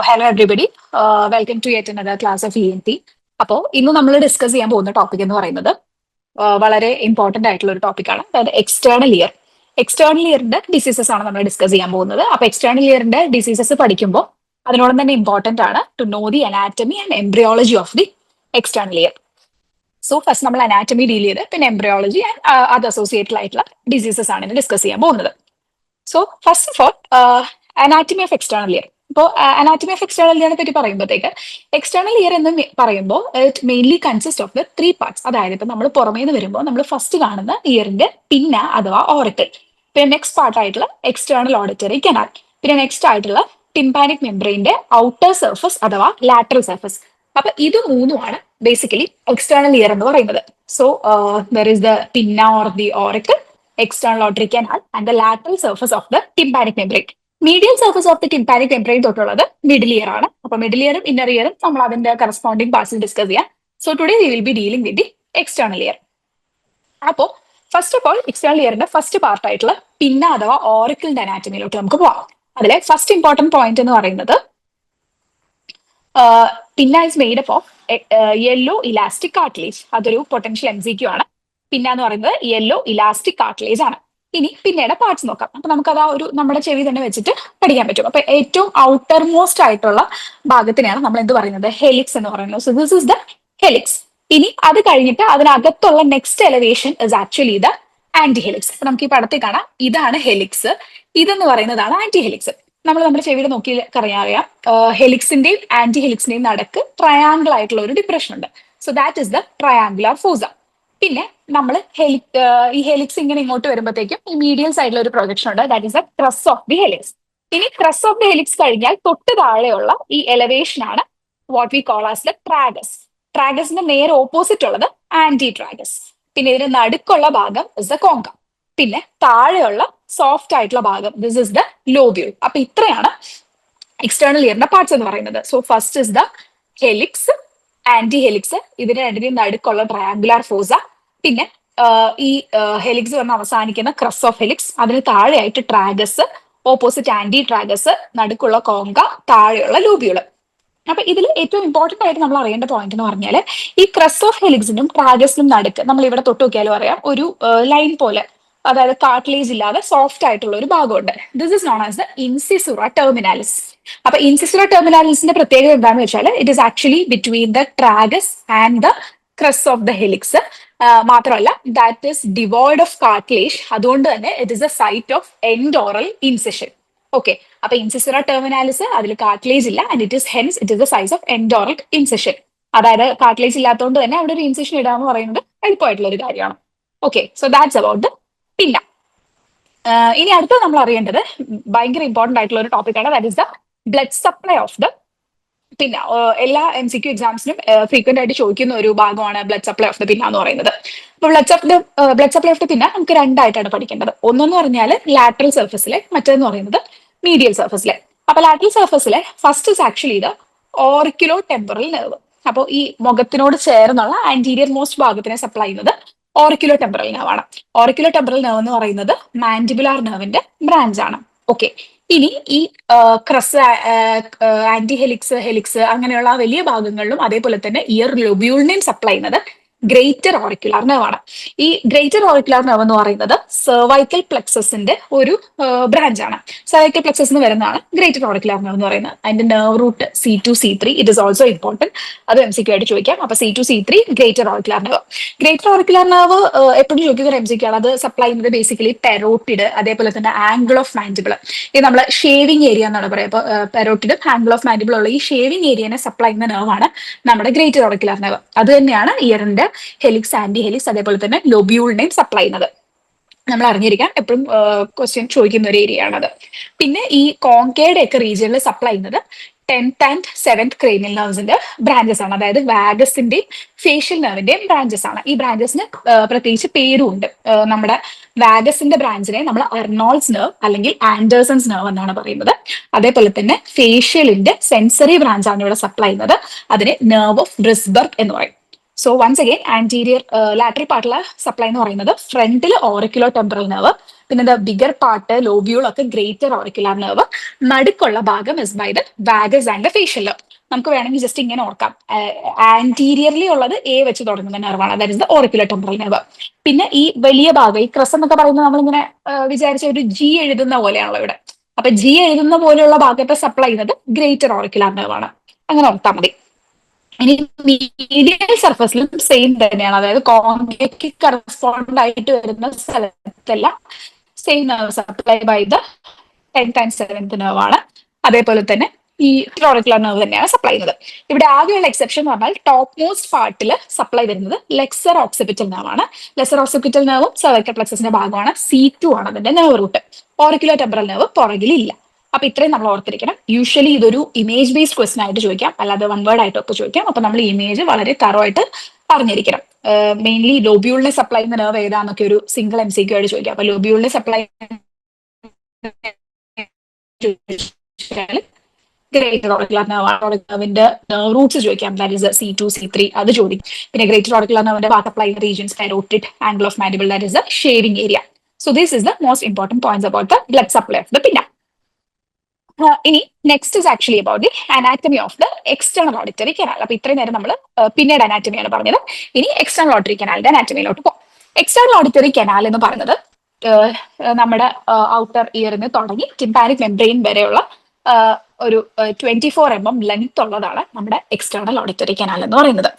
Hello everybody. Welcome to yet another class of ENT. അപ്പോൾ ഇന്ന് നമ്മൾ ഡിസ്കസ് ചെയ്യാൻ പോകുന്ന ടോപ്പിക് എന്ന് പറയുന്നത് വളരെ ഇമ്പോർട്ടന്റ് ആയിട്ടുള്ള ഒരു ടോപ്പിക്കാണ്. അതായത് എക്സ്റ്റേണൽ ഇയർ. എക്സ്റ്റേണൽ ഇയറിന്റെ ഡിസീസസ് ആണ് നമ്മൾ ഡിസ്കസ് ചെയ്യാൻ പോകുന്നത്. അപ്പൊ എക്സ്റ്റേണൽ ഇയറിന്റെ ഡിസീസസ് പഠിക്കുമ്പോൾ അതിനോടൊപ്പം തന്നെ ഇമ്പോർട്ടന്റ് ആണ് to know the anatomy and embryology of the external ear. So first നമ്മൾ അനാറ്റമി ഡീൽ ചെയ്ത് പിന്നെ എംബ്രിയോളജി ആൻഡ് അത് അസോസിയേറ്റഡ് ആയിട്ടുള്ള ഡിസീസസ് ആണ് ഇന്ന് ഡിസ്കസ് ചെയ്യാൻ പോകുന്നത്. So first of all anatomy of external ear. ഇപ്പോൾ അനാറ്റമി ഓഫ് എക്സ്റ്റേണൽ ഇയറിനെ പറ്റി പറയുമ്പോഴത്തേക്ക് എക്സ്റ്റേണൽ ഇയർ എന്ന് പറയുമ്പോൾ it mainly consist of the 3 parts. അതായത് ഇപ്പൊ നമ്മൾ പുറമേ നിന്ന് വരുമ്പോൾ നമ്മൾ ഫസ്റ്റ് കാണുന്ന ഇയറിന്റെ പിന്ന അഥവാ ഓറിക്കിൾ, പിന്നെ നെക്സ്റ്റ് പാർട്ട് ആയിട്ടുള്ള എക്സ്റ്റേണൽ ഓഡിറ്ററി കനാൽ, പിന്നെ നെക്സ്റ്റ് ആയിട്ടുള്ള ടിംപാനിക് മെംബ്രെയിന്റെ ഔട്ടർ സർഫസ് അഥവാ ലാറ്ററൽ സർഫസ്. അപ്പൊ ഇത് മൂന്നുമാണ് ബേസിക്കലി എക്സ്റ്റേണൽ ഇയർ എന്ന് പറയുന്നത്. സോ ദർ ഇസ് ദ പിന്ന or the auricle, external auditory canal and the lateral surface of the tympanic membrane. Medial surface of the tympanic membrane തൊട്ടുള്ളത് middle ear ആണ്. അപ്പൊ middle ഇയറും ഇന്നർ ഇയറും നമ്മൾ അതിന്റെ കറസ്പോണ്ടിങ് പാർട്സിൽ ഡിസ്കസ് ചെയ്യാം. So today we will be dealing with the external ear. അപ്പോൾ ഫസ്റ്റ് ഓഫ് ഓൾ എക്സ്റ്റേണൽ ഇയറിന്റെ ഫസ്റ്റ് പാർട്ട് ആയിട്ടുള്ള പിന്ന അഥവാ ഓറിക്കിളിന്റെ അനാറ്റമിയിലോട്ട് നമുക്ക് പോവാം. അതിലെ ഫസ്റ്റ് ഇമ്പോർട്ടന്റ് പോയിന്റ് എന്ന് പറയുന്നത് പിന്ന is made up of yellow elastic cartilage. അതൊരു പൊട്ടൻഷ്യൽ MCQ ആണ്. പിന്ന എന്ന് പറയുന്നത് യെല്ലോ ഇലാസ്റ്റിക് കാർട്ടിലേജ് ആണ്. ഇനി പിന്നയുടെ പാർട്സ് നോക്കാം. അപ്പൊ നമുക്കത് ആ ഒരു നമ്മുടെ ചെവി തന്നെ വെച്ചിട്ട് പഠിക്കാൻ പറ്റും. അപ്പൊ ഏറ്റവും ഔട്ടർ മോസ്റ്റ് ആയിട്ടുള്ള ഭാഗത്തിനെയാണ് നമ്മൾ എന്ത് പറയുന്നത്, ഹെലിക്സ് എന്ന് പറയുന്നത്. So this is the helix. ഇനി അത് കഴിഞ്ഞിട്ട് അതിനകത്തുള്ള next elevation is actually the anti helix. അപ്പൊ നമുക്ക് ഈ പടത്തിൽ കാണാം, ഇതാണ് ഹെലിക്സ്, ഇതെന്ന് പറയുന്നതാണ് ആന്റി ഹെലിക്സ്. നമ്മൾ നമ്മുടെ ചെവിയിൽ നോക്കി അറിയാം ഹെലിക്സിന്റെയും ആന്റി ഹെലിക്സിന്റെയും നടക്ക് ട്രയാങ്കിൾ ആയിട്ടുള്ള ഒരു ഡിപ്രഷൻ ഉണ്ട്. So that is the triangular four. പിന്നെ നമ്മൾ ഈ ഹെലിക്സ് ഇങ്ങനെ ഇങ്ങോട്ട് വരുമ്പോഴത്തേക്കും ഈ മീഡിയൽ സൈഡിൽ ഒരു പ്രൊജക്ഷൻ ഉണ്ട്, that is the crus of the helix. ഇനി ക്രസ് ഓഫ് ദി ഹെലിക്സ് കഴിഞ്ഞാൽ തൊട്ട് താഴെയുള്ള ഈ എലവേഷൻ ആണ് what we call as the tragus. ട്രാഗസിന്റെ നേരെ ഓപ്പോസിറ്റ് ഉള്ളത് ആന്റി ട്രാഗസ്. പിന്നെ ഇതിന് നടുക്കുള്ള ഭാഗം ഇസ് ദ കോങ്ക. പിന്നെ താഴെയുള്ള സോഫ്റ്റ് ആയിട്ടുള്ള ഭാഗം ദിസ് ഇസ് ദ ലോബ്യൂൾ. അപ്പൊ ഇത്രയാണ് എക്സ്റ്റേണൽ ഇയറിന്റെ പാർട്സ് എന്ന് പറയുന്നത്. So first is the helix, anti helix, ഇതിന് രണ്ടിനും നടുക്കുള്ള ട്രയാങ്കുലാർ ഫോസ, പിന്നെ ഈ ഹെലിക്സ് വന്ന് അവസാനിക്കുന്ന ക്രസ് ഓഫ് ഹെലിക്സ്, അതിന് താഴെയായിട്ട് ട്രാഗസ്, ഓപ്പോസിറ്റ് ആന്റി ട്രാഗസ്, നടുക്കുള്ള കോങ്ക, താഴെയുള്ള ലൂബ്യൂള്. അപ്പൊ ഇതിൽ ഏറ്റവും ഇമ്പോർട്ടന്റ് ആയിട്ട് നമ്മൾ അറിയേണ്ട പോയിന്റ് എന്ന് പറഞ്ഞാൽ ഈ ക്രസ് ഓഫ് ഹെലിക്സിനും ട്രാഗസിനും നടുക്ക് നമ്മൾ ഇവിടെ തൊട്ട് നോക്കിയാലും അറിയാം ഒരു ലൈൻ പോലെ, അതായത് കാർട്ടിലേജ് ഇല്ലാതെ സോഫ്റ്റ് ആയിട്ടുള്ള ഒരു ഭാഗമുണ്ട്. This is known as the incisura terminalis. അപ്പൊ ഇൻസിസുറ ടെർമിനാലിസിന്റെ പ്രത്യേകത എന്താണെന്ന് വെച്ചാൽ it is actually between the tragus and the crus of the helix. മാത്രമല്ല that is devoid of cartilage. അതുകൊണ്ട് തന്നെ it is a site of endaural incision. Okay, അപ്പൊ incisura terminalis അതിൽ കാർട്ടിലേജ് ഇല്ല and it is hence it is the size of endaural incision. അതായത് cartilage ഇല്ലാത്തതുകൊണ്ട് തന്നെ അവിടെ ഒരു ഇൻസിഷൻ ഇടാന്ന് പറയുന്നത് എളുപ്പമായിട്ടുള്ള ഒരു കാര്യമാണ്. Okay, so that's about the pinna. ഇനി അടുത്ത നമ്മൾ അറിയേണ്ടത് ഭയങ്കര ഇമ്പോർട്ടന്റ് ആയിട്ടുള്ള ഒരു ടോപ്പിക്കാണ്, that is the blood supply of the പിന്ന. എല്ലാ MCQ എക്സാംസിനും ഫ്രീക്വന്റ് ആയിട്ട് ചോദിക്കുന്ന ഒരു ഭാഗമാണ് ബ്ലഡ് സപ്ലൈ ഓഫ് ദ പിന്ന എന്ന് പറയുന്നത്. അപ്പൊ ബ്ലഡ് സപ്ലൈ ഓഫ് ദ പിന്ന നമുക്ക് രണ്ടായിട്ടാണ് പഠിക്കേണ്ടത്. ഒന്നെന്ന് പറഞ്ഞാൽ ലാറ്ററൽ സർഫസിലെ, മറ്റേന്ന് പറയുന്നത് മീഡിയൽ സർഫസിലെ. അപ്പൊ ലാറ്ററൽ സർഫസിലെ first is actually the auriculo temporal nerve. അപ്പോൾ ഈ മുഖത്തിനോട് ചേർന്നുള്ള ആന്റീരിയർ മോസ്റ്റ് ഭാഗത്തിനെ സപ്ലൈ ചെയ്യുന്നത് ഓറിക്കുലോ ടെമ്പറൽ നെർവ് ആണ്. ഓറിക്കുലോ ടെമ്പറൽ നെർവ് എന്ന് പറയുന്നത് മാൻഡിബുലാർ നെർവിന്റെ ബ്രാഞ്ച് ആണ്. ഓക്കെ, ഇനി ഈ ക്രസ്, ആന്റി ഹെലിക്സ്, ഹെലിക്സ് അങ്ങനെയുള്ള വലിയ ഭാഗങ്ങളിലും അതേപോലെ തന്നെ ഇയർ ലൊബ്യൂളിനെയും സപ്ലൈ ചെയ്യുന്നത് ഗ്രേറ്റർ ഓറിക്കുലാർ നെർവ് ആണ്. ഈ ഗ്രേറ്റർ ഓറിക്കുലാർ നെർവ് എന്ന് പറയുന്നത് സെർവൈക്കൽ പ്ലെക്സസിന്റെ ഒരു ബ്രാഞ്ച് ആണ്. സെർവൈക്കൽ പ്ലെക്സസ് എന്ന് വരുന്നതാണ് ഗ്രേറ്റർ ഓറിക്കുലാർ നെർവ് എന്ന് പറയുന്നത്. അതിന്റെ nerve root C2 C3 it is also important, അത് MCQ ആയിട്ട് ചോദിക്കാം. അപ്പൊ C2 C3 greater auricular nerve. Greater auricular nerve എപ്പോഴും ചോദിക്കുന്ന ഒരു MCQ ആണ്. അത് സപ്ലൈ ചെയ്യുന്നത് ബേസിക്കലി പെരോട്ടിഡ്, അതേപോലെ തന്നെ ആംഗിൾ ഓഫ് മാൻഡിബിൾ. ഇത് നമ്മള് ഷേവിംഗ് ഏരിയ എന്നാണ് പറയുക. അപ്പൊ പെരോട്ടിഡ്, ആംഗിൾ ഓഫ് മാൻഡിബിൾ ഉള്ള ഈ ഷേവിംഗ് ഏരിയനെ സപ്ലൈ ചെയ്യുന്ന നെർവാണ് നമ്മുടെ ഗ്രേറ്റർ ഓറിക്കുലാർ നെർവ്. അത് തന്നെയാണ് ഇയറിന്റെ ഹെലിക്സ്, ആന്റി ഹെലിക്സ്, അതേപോലെ തന്നെ ലൊബ്യൂളിനെയും സപ്ലൈ ചെയ്യുന്നത്. നമ്മൾ അറിഞ്ഞിരിക്കാം, എപ്പോഴും ക്വസ്റ്റ്യൻ ചോദിക്കുന്ന ഒരു ഏരിയ ആണത്. പിന്നെ ഈ കോങ്കയുടെ ഒക്കെ റീജിയനിൽ സപ്ലൈ ചെയ്യുന്നത് 10th and 7th cranial നെർവ്സിന്റെ branches ആണ്. അതായത് വാഗസിന്റെയും ഫേഷ്യൽ നെർവിന്റെയും ബ്രാഞ്ചസ് ആണ്. ഈ ബ്രാഞ്ചസിന് പ്രത്യേകിച്ച് പേരും ഉണ്ട്. നമ്മുടെ വാഗസിന്റെ ബ്രാഞ്ചിനെ നമ്മൾ അർണോൾഡ്സ് നെർവ് അല്ലെങ്കിൽ ആൻഡേഴ്സൺസ് നെർവ് എന്നാണ് പറയുന്നത്. അതേപോലെ തന്നെ ഫേഷ്യലിന്റെ സെൻസറി ബ്രാഞ്ച് ആണ് ഇവിടെ സപ്ലൈ ചെയ്യുന്നത്. അതിനെ നെർവ് ഓഫ് ഡ്രിസ്ബർഗ് എന്ന് പറയും. So once again anterior lateral പാർട്ടിലെ സപ്ലൈ എന്ന് പറയുന്നത് ഫ്രണ്ടിൽ ഓറിക്കുലർ ടെമ്പറൽ നെർവ്, പിന്നെ ബിഗർ പാർട്ട് ലോബ്യൂൾ ഒക്കെ ഗ്രേറ്റർ ഓറിക്കുലർ നെർവ്, നടുക്കുള്ള ഭാഗം is by the vagus and the facial nerve. നമുക്ക് വേണമെങ്കിൽ ജസ്റ്റ് ഇങ്ങനെ ഓർക്കാം, ആന്റീരിയർലി ഉള്ളത് എ വെച്ച് തുടങ്ങുന്ന നെർവാണ്, that is the auricular temporal nerve. പിന്നെ ഈ വലിയ ഭാഗം, ഈ ക്രസ് എന്നൊക്കെ പറയുന്നത് നമ്മളിങ്ങനെ വിചാരിച്ച ഒരു ജി എഴുതുന്ന പോലെയാണല്ലോ ഇവിടെ. അപ്പൊ ജി എഴുതുന്ന പോലെയുള്ള ഭാഗത്തെ സപ്ലൈ ചെയ്യുന്നത് ഗ്രേറ്റർ ഓറിക്കുലർ നെർവ് ആണ്, അങ്ങനെ ഓർത്താൽ മതി. ഇനി മീഡിയൽ സർഫസിലും സെയിം തന്നെയാണ്, അതായത് കോൺകേക്ക് കറസ്പോണ്ട് ആയിട്ട് വരുന്ന സ്ഥലത്തെല്ലാം same nerve supply by the 10x7th nerve ആണ്. അതേപോലെ തന്നെ ഈ ഓറിക്കുലർ നെർവ് തന്നെയാണ് സപ്ലൈ ചെയ്യുന്നത്. ഇവിടെ ആകെയുള്ള എക്സെപ്ഷൻ എന്ന് പറഞ്ഞാൽ ടോപ്പ് മോസ്റ്റ് പാർട്ടിൽ സപ്ലൈ വരുന്നത് ലെക്സർ ഓക്സിപിറ്റൽ നെർവ് ആണ്. ലെക്സർ ഓക്സിപിറ്റൽ നെർവും സെർവിക്കൽ പ്ലക്സസിന്റെ ഭാഗമാണ്. C2 ആണ് അതിന്റെ nerve root. Auricular temporal nerve പുറകിലില്ല. അപ്പൊ ഇത്രയും നമ്മൾ ഓർത്തിരിക്കണം. യൂഷ്വലി ഇതൊരു ഇമേജ് ബേസ്ഡ് ക്വസ്റ്റൻ ആയിട്ട് ചോദിക്കാം, അല്ലാതെ വൺ വേർഡ് ആയിട്ടൊക്കെ ചോദിക്കാം. അപ്പൊ നമ്മൾ ഇമേജ് വളരെ തറോ ആയിട്ട് അറിഞ്ഞിരിക്കണം. മെയിൻലി ലോബ്യൂളിനെ സപ്ലൈ ചെയ്യുന്ന നെർവ് ഏതാന്നൊക്കെ ഒരു സിംഗിൾ MCQ ആയിട്ട് ചോദിക്കാം. അപ്പൊ ലോബ്യൂളിനെ സപ്ലൈ ഗ്രേറ്റർ ഓറിക്കുലർ നെർവിന്റെ റൂട്ട്സ് ചോദിക്കാം, ദാറ്റ് ഇസ് C2 C3 അത് ചോദിക്കും. പിന്നെ ഗ്രേറ്റർ ഓറിക്കുലർ നെർവിന്റെ supply regions carotid, angle of mandible, that is the shaving area. So this is the most important points about the blood supply of the pinna. ഇനി next is actually about the anatomy of the external auditory canal. അപ്പൊ ഇത്രയും നേരം നമ്മൾ പിന്നീട് അനാറ്റമിയാണ് പറഞ്ഞത്. ഇനി external auditory കനാലിന്റെ അനാറ്റമിയിലോട്ട് പോകും. External auditory canal എന്ന് പറയുന്നത് നമ്മുടെ ഔട്ടർ ഇയറിന് തുടങ്ങി ടിംപാനിക് മെംബ്രെയിൻ വരെയുള്ള ഒരു 24 mm ലെങ്ത് ഉള്ളതാണ് നമ്മുടെ എക്സ്റ്റേണൽ ഓഡിറ്ററി കനാൽ എന്ന് പറയുന്നത്.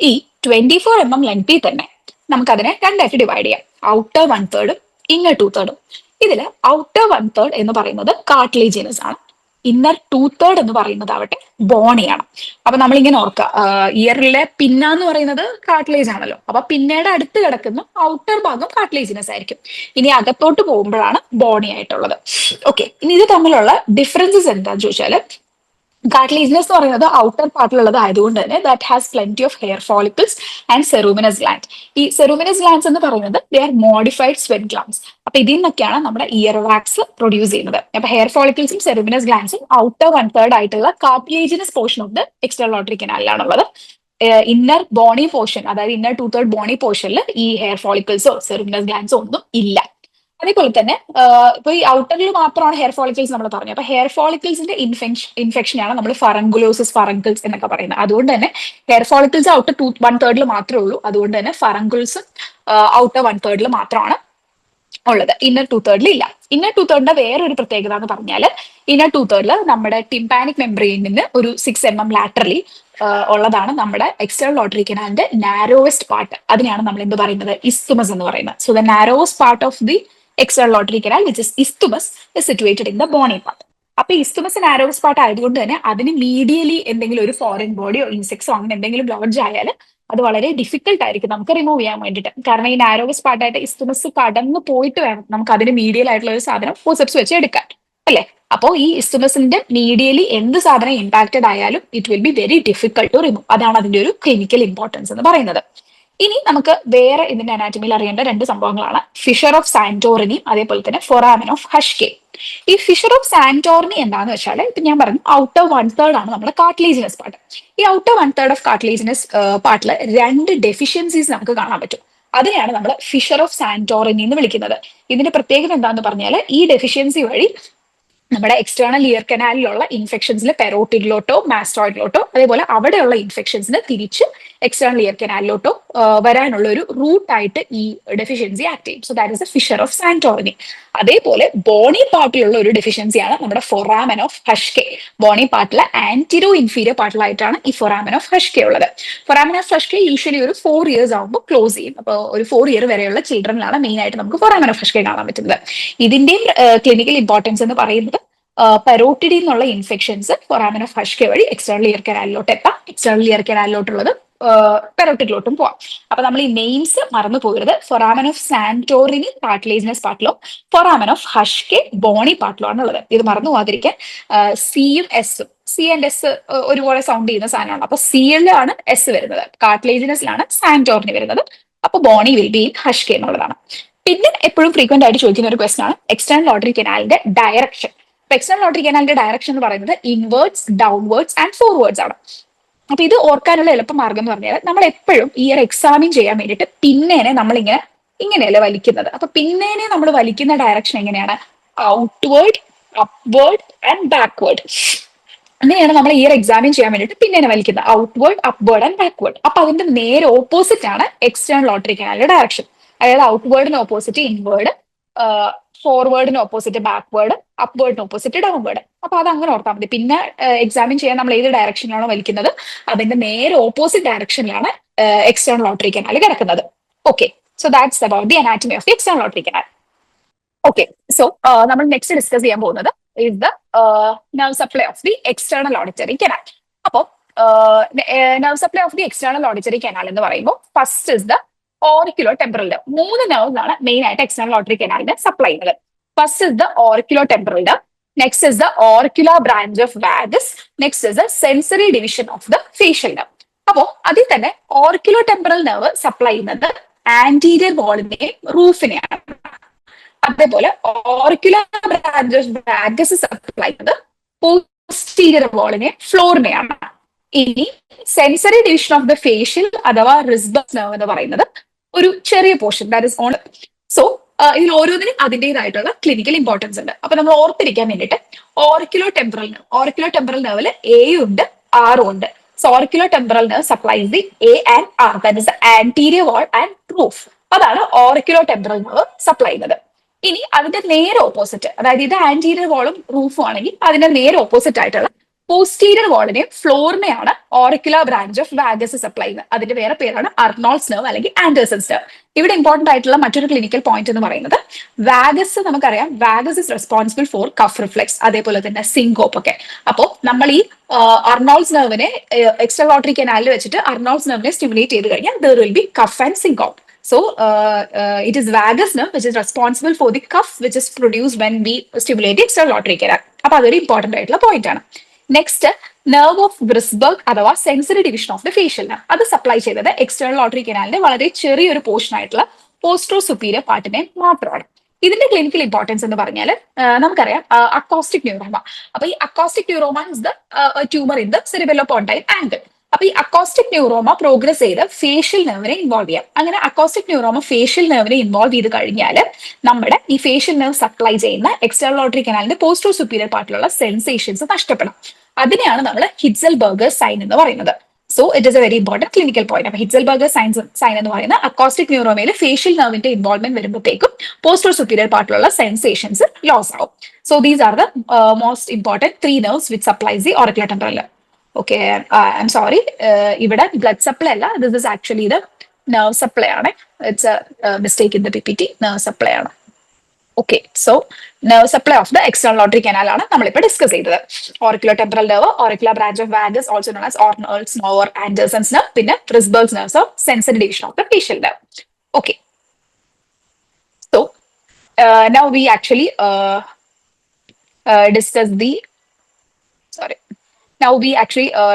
ഈ 24 mm ലെങ്തിൽ തന്നെ നമുക്കതിനെ രണ്ടായിട്ട് ഡിവൈഡ് ചെയ്യാം, ഔട്ടർ 1/3 ഇന്നർ 2/3. ഇതിൽ ഔട്ടർ 1/3 എന്ന് പറയുന്നത് കാർട്ടിലേജിനസ് ആണ്, ഇന്നർ 2/3 എന്ന് പറയുന്നത് ആവട്ടെ ബോണിയാണ്. അപ്പൊ നമ്മളിങ്ങനെ ഓർക്കുക, ഇയറിലെ പിന്ന എന്ന് പറയുന്നത് കാർട്ടിലേജ് ആണല്ലോ. അപ്പൊ പിന്നയുടെ അടുത്ത് കിടക്കുന്ന ഔട്ടർ ഭാഗം കാർട്ടിലേജിനസ് ആയിരിക്കും. ഇനി അകത്തോട്ട് പോകുമ്പോഴാണ് ബോണി ആയിട്ടുള്ളത്. ഓക്കെ, ഇനി ഇത് തമ്മിലുള്ള ഡിഫറൻസസ് എന്താന്ന് ചോദിച്ചാല്, കാർട്ടിലേജിനസ് എന്ന് പറയുന്നത് ഔട്ടർ പാർട്ടിലുള്ളത് ആയതുകൊണ്ട് തന്നെ that has plenty of hair follicles and സെറൂമിനസ് gland. ഈ സെറൂമിനസ് ഗ്ലാൻഡ്സ് എന്ന് പറയുന്നത് they are modified sweat glands. അപ്പൊ ഇതിൽ നിന്നൊക്കെയാണ് നമ്മുടെ ഇയർ വാക്സ് പ്രൊഡ്യൂസ് ചെയ്യുന്നത്. അപ്പൊ ഹെയർ ഫോളിക്കിൾസും സെറൂമിനസ് ഗ്ലാൻഡ്സും ഔട്ടർ 1/3 ആയിട്ടുള്ള cartilaginous portion of the external auditory കനാലിലാണുള്ളത്. ഇന്നർ ബോണി പോർഷൻ, അതായത് ഇന്നർ 2/3 ബോണി പോർഷനിൽ ഈ ഹെയർ ഫോളിക്കിൾസോ സെറൂമിനസ് ഗ്ലാൻഡ്സോ ഒന്നും ഇല്ല. അതേപോലെ തന്നെ ഇപ്പൊ ഈ ഔട്ടറിൽ മാത്രമാണ് ഹെയർ ഫോളിക്കിൾസ് നമ്മൾ പറഞ്ഞു. അപ്പൊ ഹെയർ ഫോളിക്കിൾസിന്റെ ഇൻഫെക്ഷനാണ് നമ്മൾ ഫറങ്കുലോസിസ് ഫറങ്കിൾസ് എന്നൊക്കെ പറയുന്നത്. അതുകൊണ്ട് തന്നെ ഹെയർ ഫോളിക്കിൾസ് ഔട്ടർ 1/3 മാത്രമേ ഉള്ളൂ. അതുകൊണ്ട് തന്നെ ഫറങ്കിൾസും ഔട്ടർ 1/3 മാത്രമാണ് ഉള്ളത്, ഇന്നർ 2/3 ഇല്ല. ഇന്നർ 2/3 വേറൊരു പ്രത്യേകത എന്ന് പറഞ്ഞാൽ, ഇന്നർ 2/3 നമ്മുടെ ടിംപാനിക് മെംബ്രെയിനിന് ഒരു 6 mm ലാറ്ററലി ഉള്ളതാണ് നമ്മുടെ എക്സ്റ്റേണൽ ഓഡിറ്ററി കനാലിന്റെ നാരോവസ്റ്റ് പാർട്ട്. അതിനെയാണ് നമ്മൾ എന്ത് പറയുന്നത്, ഇസ്തുമസ് എന്ന് പറയുന്നത്. So the narrowest part of the external auditory canal, which is isthmus, is situated in the bony part. അപ്പൊ ഇസ്തുമസ് നാരോവസ് പാർട്ട് ആയതുകൊണ്ട് തന്നെ അതിന് മീഡിയലി എന്തെങ്കിലും ഒരു ഫോറിൻ ബോഡിയോ ഇൻസെക്ട്സോ അങ്ങനെ എന്തെങ്കിലും ലോഡ്ജ് ആയാൽ അത് വളരെ ഡിഫിക്കൽട്ട് ആയിരിക്കും നമുക്ക് റിമൂവ് ചെയ്യാൻ വേണ്ടിയിട്ട്. കാരണം ഈ നാരോവസ് പാർട്ടായിട്ട് ഇസ്തുമസ് കടന്നു പോയിട്ട് വേണം നമുക്ക് അതിന് മീഡിയൽ ആയിട്ടുള്ള ഒരു സാധനം ഫോസെപ്സ് വെച്ച് എടുക്കാൻ, അല്ലെ? അപ്പോൾ ഈ ഇസ്തുമസിന്റെ മീഡിയലി എന്ത് സാധനം ഇമ്പാക്റ്റഡ് ആയാലും it will be very difficult to remove. അതാണ് അതിന്റെ ഒരു ക്ലിനിക്കൽ ഇമ്പോർട്ടൻസ് എന്ന് പറയുന്നത്. ഇനി നമുക്ക് വേറെ ഇതിന്റെ അനാറ്റമിയിൽ അറിയേണ്ട രണ്ട് സംഭവങ്ങളാണ്, ഫിഷർ ഓഫ് സാന്റോറിനി അതേപോലെ തന്നെ ഫൊറാമൻ ഓഫ് ഹഷ്കെ. ഈ ഫിഷർ ഓഫ് സാന്റോറിനി എന്താന്ന് വെച്ചാൽ, ഇപ്പൊ ഞാൻ പറഞ്ഞു ഔട്ടർ 1/3 ആണ് നമ്മുടെ കാർട്ടിലേജിനസ് പാർട്ട്. ഈ ഔട്ടർ 1/3 ഓഫ് കാർട്ടിലേജിനസ് പാർട്ടിൽ രണ്ട് ഡെഫിഷ്യൻസീസ് നമുക്ക് കാണാൻ പറ്റും. അതിനെയാണ് നമ്മൾ ഫിഷർ ഓഫ് സാന്റോറിനി എന്ന് വിളിക്കുന്നത്. ഇതിന്റെ പ്രത്യേകത എന്താന്ന് പറഞ്ഞാൽ, ഈ ഡെഫിഷ്യൻസി വഴി നമ്മുടെ എക്സ്റ്റേണൽ ഇയർ കനാലിലുള്ള ഇൻഫെക്ഷൻസിൽ പെറോട്ടിഡിലോട്ടോ മാസ്റ്റോയിഡിലോട്ടോ അതേപോലെ അവിടെയുള്ള ഇൻഫെക്ഷൻസിന് തിരിച്ച് എക്സ്റ്റേണൽ ഇയർ കനാലിലോട്ടോ വരാനുള്ള ഒരു റൂട്ടായിട്ട് ഈ ഡെഫിഷ്യൻസി ആക്ട് ചെയ്യും. So that is the fissure of Santorini. അതേപോലെ ബോണി പാർട്ടിലുള്ള ഒരു ഡെഫിഷ്യൻസിയാണ് നമ്മുടെ ഫൊറാമൻ ഓഫ് ഹഷ്കെ. ബോണി പാർട്ടിലെ ആന്റിരോ ഇൻഫീരിയർ പാർട്ടിലായിട്ടാണ് ഈ ഫൊറാമൻ ഓഫ് ഹഷ്കെ ഉള്ളത്. ഫൊറാമൻ ഓഫ് ഹഷ്കെ യൂഷ്വലി ഒരു 4 years ആകുമ്പോൾ ക്ലോസ് ചെയ്യും. അപ്പോൾ ഒരു 4 year വരെയുള്ള ചിൽഡ്രനിലാണ് മെയിൻ ആയിട്ട് നമുക്ക് ഫൊറാമൻ ഓഫ് ഹഷ്കെ കാണാൻ പറ്റുന്നത്. ഇതിന്റെയും ക്ലിനിക്കൽ ഇമ്പോർട്ടൻസ് എന്ന് പറയുന്നത്, പെറോട്ടിഡിൽ നിന്നുള്ള ഇൻഫെക്ഷൻസ് ഫൊറാമൻ ഓഫ് ഹഷ്കെ വഴി എക്സ്റ്റേണൽ ഇയർ കനാലിലോട്ട് എത്താം. എക്സ്റ്റേണൽ ഇയർ കനാലിലോട്ടുള്ളത് പെറോട്ടിഡിലോട്ടും പോവാം. അപ്പൊ നമ്മൾ ഈ നെയിംസ് മറന്നു പോകരുത്. ഫൊറാമൻ ഓഫ് സാന്റോറിനി കാർട്ടിലേജിനസ് പാർട്ടിലോ ഫൊറാമൻ ഓഫ് ഹഷ്കെ ബോണി പാർട്ടിലോ ആണ് ഉള്ളത്. ഇത് മറന്നു പോകാതിരിക്കാൻ. സിയും എസും, സി ആൻഡ് എസ് ഒരുപോലെ സൗണ്ട് ചെയ്യുന്ന സാധനമാണ്. അപ്പൊ സിയിലാണ് എസ് വരുന്നത്, കാർട്ടിലേജിനസിലാണ് സാന്റോറിനി വരുന്നത്. അപ്പൊ bony will be in Huschke എന്നുള്ളതാണ്. പിന്നെ എപ്പോഴും ഫ്രീക്വന്റ് ആയിട്ട് ചോദിക്കുന്ന ഒരു ക്വസ്റ്റൻ ആണ് എക്സ്റ്റേണൽ ഓഡിറ്ററി കനാലിന്റെ ഡയറക്ഷൻ. എക്സ്റ്റേണൽ ഓഡിറ്ററി കനാലിന്റെ ഡയറക്ഷൻ എന്ന് പറയുന്നത് ഇൻവേർഡ്സ്, ഡൗൺവേർഡ്സ് ആൻഡ് ഫോർവേഡ്സ് ആണ്. അപ്പൊ ഇത് ഓർക്കാനുള്ള എളുപ്പമാർഗം എന്ന് പറഞ്ഞാൽ നമ്മൾ എപ്പോഴും ഈ ഒരു എക്സാമിൻ ചെയ്യാൻ വേണ്ടിയിട്ട് പിന്നേനെ നമ്മളിങ്ങനെ ഇങ്ങനെയല്ലേ വലിക്കുന്നത്. അപ്പൊ പിന്നേനെ നമ്മൾ വലിക്കുന്ന ഡയറക്ഷൻ എങ്ങനെയാണ്? Outward, upward and backward. അങ്ങനെയാണ് നമ്മൾ ഈ ഒരു എക്സാമിൻ ചെയ്യാൻ വേണ്ടിയിട്ട് പിന്നേനെ വലിക്കുന്നത്. Outward, upward and backward. അപ്പൊ അതിന്റെ നേരെ ഓപ്പോസിറ്റ് ആണ് എക്സ്റ്റേണൽ ലോട്ടറി കനാലിന്റെ ഡയറക്ഷൻ. അതായത് ഔട്ട്വേർഡിന് ഓപ്പോസിറ്റ് ഇൻവേർഡ്, ഫോർവേഡിന് ഓപ്പോസിറ്റ് ബാക്ക്വേർഡ്, അപ്വേർഡിന് ഓപ്പോസിറ്റ് ഡൗൺവേർഡ്. അപ്പൊ അത് അങ്ങനെ ഓർത്താൽ മതി. പിന്നെ എക്സാമിൻ ചെയ്യാൻ നമ്മൾ ഏത് ഡയറക്ഷനിലാണോ വലിക്കുന്നത് അതിന്റെ നേരെ ഓപ്പോസിറ്റ് ഡയറക്ഷനിലാണ് എക്സ്റ്റേണൽ ലോട്ടറി കനാൽ കിടക്കുന്നത്. Okay, so that's about the anatomy of the external auditory canal. Okay, so നമ്മൾ നെക്സ്റ്റ് ഡിസ്കസ് ചെയ്യാൻ പോകുന്നത് is the nerve supply of the external auditory canal. അപ്പോൾ nerve supply of the external auditory canal എന്ന് പറയുമ്പോൾ first is the auriculo temporal nerve. 3 nerves ആണ് main ആയിട്ട് external auditory കനാലിന് supply ചെയ്യുന്നത്. First is the auriculo temporal nerve, next is the auricular branch of vagus, next is the sensory division of the facial nerve. അപ്പോ അതിൽ തന്നെ ഓറിക്കുലോ temporal nerve supply ചെയ്യുന്നത് anterior വാളിനെയും റൂഫിനെയാണ്. അതേപോലെ auricular branch of vagus supply ചെയ്യുന്നത് posterior വാളിനെ ഫ്ലോറിനെയാണ്. ഇനി sensory division of the facial അഥവാ റിസ്ബസ് nerve എന്ന് പറയുന്നത് ഒരു ചെറിയ portion, that is on. So ഇതിൽ ഓരോന്നിനും അതിൻ്റെതായിട്ടുള്ള ക്ലിനിക്കൽ ഇമ്പോർട്ടൻസ് ഉണ്ട്. അപ്പൊ നമ്മൾ ഓർത്തിരിക്കാൻ വേണ്ടിയിട്ട് ഓറിക്കുലോ ടെമ്പറൽ നെർവിൽ എ ഉണ്ട്, ആറും ഉണ്ട്. So auriculo temporal nerve supplies the A and R, that is the anterior wall and roof. അതാണ് ഓറിക്കുലോ ടെമ്പറൽ നെർവ് സപ്ലൈ ചെയ്യുന്നത്. ഇനി അതിന്റെ നേരെ ഓപ്പോസിറ്റ്, അതായത് ഇത് ആന്റീരിയർ വാളും റൂഫും ആണെങ്കിൽ അതിന്റെ നേരെ ഓപ്പോസിറ്റ് ആയിട്ടുള്ള പോസ്റ്റീരിയർ വാളിനെയും ഫ്ലോറിനെയാണ് auricular branch of vagus supply ചെയ്യുന്നത്. അതിന്റെ വേറെ പേരാണ് അർണോൾഡ്സ് നെർവ് അല്ലെങ്കിൽ ആൻഡേഴ്സൺസ് നെർവ്. ഇവിടെ ഇമ്പോർട്ടന്റ് ആയിട്ടുള്ള മറ്റൊരു ക്ലിനിക്കൽ പോയിന്റ് എന്ന് പറയുന്നത് വാഗസ്, നമുക്കറിയാം vagus is responsible for cough reflex, അതേപോലെ തന്നെ സിങ്കോപ്പ് ഒക്കെ. അപ്പോൾ നമ്മൾ ഈ അർണോൾഡ്സ് നെർവിനെ എക്സ്റ്റേണൽ ഓഡിറ്ററി കനാലിൽ വെച്ചിട്ട് അർണോൾഡ്സ് നെർവിനെ സ്റ്റിമുലേറ്റ് ചെയ്ത് കഴിഞ്ഞാൽ there will be cough and syncope. So it is vagus nerve which is responsible for the cough which is produced when we stimulate the external auditory canal. അപ്പൊ അതൊരു ഇമ്പോർട്ടന്റ് ആയിട്ടുള്ള point ആണ്. Next nerve of ബ്രിസ്ബർഗ് അഥവാ sensory division of the facial nerve. അത് supply ചെയ്തത് external auditory കനാലിന്റെ വളരെ ചെറിയൊരു portion ആയിട്ടുള്ള പോസ്ട്രോ സുപ്പീരിയർ പാർട്ടിനെ മാത്രമാണ്. ഇതിന്റെ ക്ലിനിക്കൽ ഇമ്പോർട്ടൻസ് എന്ന് പറഞ്ഞാൽ നമുക്കറിയാം അക്കോസ്റ്റിക് ന്യൂറോമ. അപ്പൊ ഈ acoustic neuroma is the tumour in the cerebellopontine angle. അപ്പൊ ഈ അക്കോസ്റ്റിക് ന്യൂറോമ പ്രോഗ്രസ് ചെയ്ത് ഫേഷ്യൽ നെർവിനെ ഇൻവോൾവ് ചെയ്യാം. അങ്ങനെ അക്കോസ്റ്റിക് ന്യൂറോമ ഫേഷ്യൽ നെർവിനെ ഇൻവോൾവ് ചെയ്ത് കഴിഞ്ഞാൽ നമ്മുടെ ഈ ഫേഷ്യൽ നെർവ് സപ്ലൈ ചെയ്യുന്ന എക്സ്റ്റേണൽ ഓഡിറ്ററി കനാലിന്റെ പോസ്റ്റോ സുപ്പീരിയർ പാർട്ടിലുള്ള സെൻസേഷൻസ് നഷ്ടപ്പെടാം. അതിനെയാണ് നമ്മൾ ഹിറ്റ്സൽബർഗേഴ്സ് സൈൻ എന്ന് പറയുന്നത്. So it is a very important clinical point. അപ്പൊ ഹിറ്റ്സൽബർഗേഴ്സ് സൈൻ എന്ന് പറയുന്ന അക്കോസ്റ്റിക് ന്യൂറോമയിൽ ഫേഷ്യൽ നെർവിന്റെ ഇൻവോൾവ്മെന്റ് വരുമ്പോഴത്തേക്കും പോസ്റ്റോ സുപ്പീരിയർ പാർട്ടിലുള്ള സെൻസേഷൻസ് ലോസ് ആവും. So these are the most important 3 nerves which supplies the auricular temporal nerve. Okay, I'm sorry, ഇവിടെ blood supply അല്ല, this is actually the nerve supply ആണ്. It's a mistake in the PPT. Nerve supply ആണ്. Okay, so nerve supply of the external auditory canal ആണ് നമ്മളിപ്പോൾ ഡിസ്കസ് ചെയ്തത്. Auricular temporal nerve, auricular branch of vagus also known as Arnold's nerve or ആൻഡേഴ്സൺസ് nerve, പിന്നെ Wrisberg's nerves of sensory division of the facial nerve. Okay, so now we actually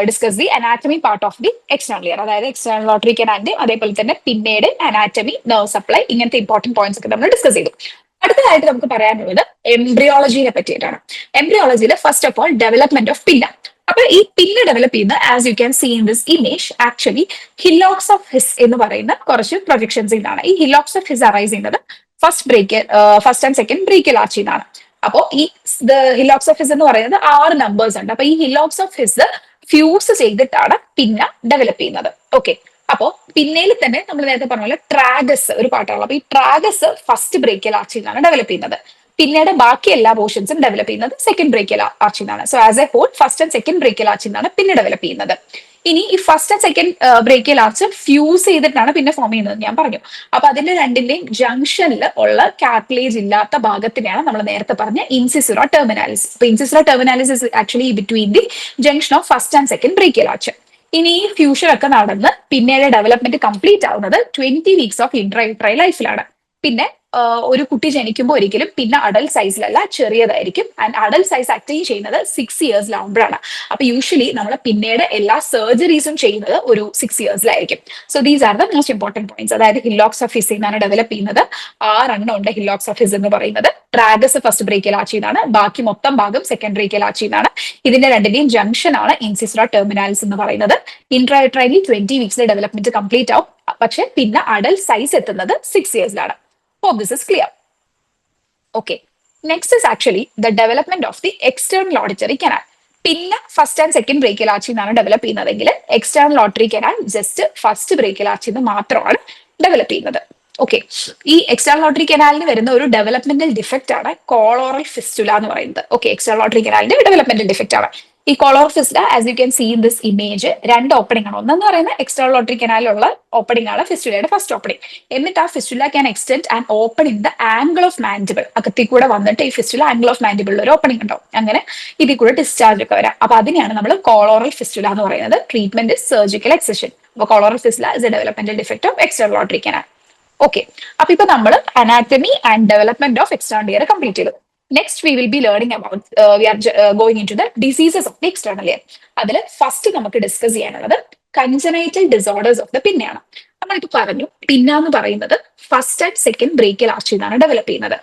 discuss the anatomy part of the external ear. അതായത് external auditory കനാലിന്റെ അതേപോലെ തന്നെ പിന്നീട് anatomy, nerve supply, ഇങ്ങനത്തെ important points ഒക്കെ നമ്മൾ discuss ചെയ്തു. അടുത്തതായിട്ട് നമുക്ക് പറയാനുള്ളത് എംബ്രിയോളജിനെ പറ്റിയിട്ടാണ്. എംബ്രിയോളജിയിൽ first of all development of pinna. അപ്പൊ ഈ പില്ല ഡെവലപ്പ് ചെയ്യുന്ന as you can see in this image actually hillocks of his എന്ന് പറയുന്ന കുറച്ച് പ്രൊജക്ഷൻസ് ഇതാണ്. ഈ ഹില്ലോക്സ് ഓഫ് ഹിസ് അറൈസ് ചെയ്യുന്നത് ഫസ്റ്റ് ആൻഡ് സെക്കൻഡ് ബ്രേക്കിയൽ ആർച്ചിന്നാണ്. അപ്പോ ഈ ഹില്ലോക്സ് ഓഫ് ഹിസ് എന്ന് പറയുന്നത് 6 നമ്പേഴ്സ് ഉണ്ട്. അപ്പൊ ഈ ഹില്ലോക്സ് ഓഫ് ഹിസ് ഫ്യൂസ് ചെയ്തിട്ടാണ് പിന്ന ഡെവലപ്പ് ചെയ്യുന്നത്. ഓക്കെ, അപ്പോ പിന്നയിൽ തന്നെ നമ്മൾ നേരത്തെ പറഞ്ഞ പോലെ ട്രാഗസ് ഒരു പാട്ടാണ്. അപ്പൊ ഈ ട്രാഗസ് ഫസ്റ്റ് ബ്രേക്കിയൽ ആർച്ചിന്നാണ് ഡെവലപ്പ് ചെയ്യുന്നത്. പിന്നീട് ബാക്കി എല്ലാ പോർഷൻസും ഡെവലപ്പ് ചെയ്യുന്നത് സെക്കൻഡ് ബ്രേക്കിയൽ ആർച്ചിന്നാണ്. So as a whole first and second branchial ആർച്ചിന്നാണ് പിന്നെ ഡെവലപ്പ് ചെയ്യുന്നത്. ഇനി ഈ first and second brachial arch fuse ചെയ്തിട്ടാണ് പിന്നെ ഫോം ചെയ്യുന്നത് ഞാൻ പറഞ്ഞു. അപ്പൊ അതിന്റെ രണ്ടിന്റെയും ജംഗ്ഷനിൽ ഉള്ള കാർട്ടിലേജ് ഇല്ലാത്ത ഭാഗത്തിനെയാണ് നമ്മൾ നേരത്തെ പറഞ്ഞ ഇൻസിസുറ ടെർമിനാലിസ്. അപ്പൊ incisura terminalis is actually between the junction of first and second brachial arch. ഇനി ഈ ഫ്യൂഷൻ ഒക്കെ നടന്ന് പിന്നീട് ഡെവലപ്മെന്റ് കംപ്ലീറ്റ് ആവുന്നത് 20 വീക്സ് ഓഫ് ഇൻട്രാ ലൈഫിലാണ്. പിന്നെ ഒരു കുട്ടി ജനിക്കുമ്പോൾ ഒരിക്കലും പിന്നെ അഡൽട്ട് സൈസിലല്ല, ചെറിയതായിരിക്കും. ആൻഡ് അഡൽട്ട് സൈസ് അറ്റൈൻ ചെയ്യുന്നത് 6 ഇയേഴ്സിലാവുമ്പോഴാണ്. അപ്പൊ യൂഷ്വലി നമ്മൾ പിന്നീട് എല്ലാ സർജറീസും ചെയ്യുന്നത് ഒരു 6 ഇയേഴ്സിലായിരിക്കും. So these are the most important points. അതായത് ഹില്ലോക്സ് ഓഫ് ഹിസ് എന്നാണ് ഡെവലപ്പ് ചെയ്യുന്നത്. 6 ഉണ്ട് ഹില്ലോക്സ് ഓഫ് ഹിസ് എന്ന് പറയുന്നത്. ട്രാഗസ് ഫസ്റ്റ് ബ്രേക്കിൽ ആച്ചിന്നാണ്, ബാക്കി മൊത്തം ഭാഗം സെക്കൻഡ് ബ്രേക്കിൽ ആച്ചിന്നാണ്. ഇതിന്റെ രണ്ടിന്റെയും ജംഗ്ഷൻ ആണ് ഇൻസിസ്ല ടെർമിനാലിസ് എന്ന് പറയുന്നത്. ഇൻട്രാട്രൈലി 20 വീക്സിലെ ഡെവലപ്മെന്റ് കംപ്ലീറ്റ് ആവും. പക്ഷെ പിന്നെ അഡൽട്ട് സൈസ് എത്തുന്നത് 6 ഇയേഴ്സിലാണ്. Hope this is clear. Okay. Next is actually the development of the external auditory canal. പിന്നെ ഫസ്റ്റ് ആൻഡ് സെക്കൻഡ് ബ്രേക്കിൽ ആച്ചിന്നാണ് ഡെവലപ്പ് ചെയ്യുന്നതെങ്കിൽ external auditory canal just first ബ്രേക്കിൽ ആച്ചിന്ന് മാത്രമാണ് ഡെവലപ്പ് ചെയ്യുന്നത്. ഓക്കെ, ഈ എക്സ്റ്റേണൽ ഓട്ടറി കനാലിന് വരുന്ന ഒരു ഡെവലപ്മെന്റൽ ഡിഫക്റ്റ് ആണ് കോളോറൽ ഫിസ്റ്റുല എന്ന് പറയുന്നത്. ഓക്കെ, എക്സ്റ്റേണൽ ഓട്ടറി കനാലിന്റെ ഡെവലപ്മെന്റൽ ഡിഫക്റ്റ് ആണ് ഈ collaural fistula. As you can see in this image, രണ്ട് ഓപ്പണിംഗ് ആണ്. ഒന്നെന്ന് പറയുന്നത് എക്സ്റ്റേണൽ ഓട്ടറി കനാലിലുള്ള ഓപ്പണിംഗ് ആണ്, ഫിസ്റ്റുലയുടെ ഫസ്റ്റ് ഓപ്പണിംഗ്. എന്നിട്ട് ആ fistula can extend and open in the angle of mandible. അകത്തിൽ കൂടെ വന്നിട്ട് ഈ ഫിസ്റ്റുല ആംഗിൾ ഓഫ് മാൻഡിബിളിൽ ഒരു ഓപ്പണിംഗ് ഉണ്ടാവും. അങ്ങനെ ഇതിൽ കൂടെ ഡിസ്ചാർജ് ഒക്കെ വരാം. അപ്പൊ അതിനെയാണ് നമ്മൾ കോളോറൽ ഫിസ്റ്റുല എന്ന് പറയുന്നത്. Treatment surgical excision. അപ്പൊ collaural fistula is a developmental defect of external auditory canal. Okay, അപ്പൊ ഇപ്പൊ നമ്മൾ anatomy and development of external ear complete ചെയ്തു. Next we will be learning about we are going in to the diseases of the external ear. അതിൽ first നമുക്ക് discuss ചെയ്യാനുള്ളത് congenital disorders of the പിന്നെയാണ്. നമ്മളിപ്പോ പറഞ്ഞു പിന്ന എന്ന് പറയുന്നത് first and second branchial ആർച്ചിന്നാണ് ഡെവലപ്പ് ചെയ്യുന്നത്.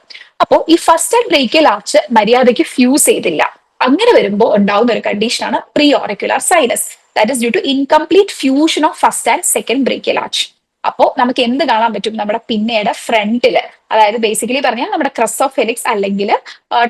അപ്പോൾ ഈ ഫസ്റ്റ് ആൻഡ് ബ്രേക്കിയൽ ആർച്ച് മര്യാദയ്ക്ക് ഫ്യൂസ് ചെയ്തില്ല. അങ്ങനെ വരുമ്പോൾ ഉണ്ടാവുന്ന ഒരു കണ്ടീഷനാണ് pre auricular sinus. That is due to incomplete fusion of first and second brachial arch. അപ്പോ നമുക്ക് എന്ത് കാണാൻ പറ്റും? നമ്മുടെ പിന്നയുടെ ഫ്രണ്ടില്, അതായത് ബേസിക്കലി പറഞ്ഞാൽ നമ്മുടെ ക്രസ് ഓഫ് ഹെലിക്സ് അല്ലെങ്കിൽ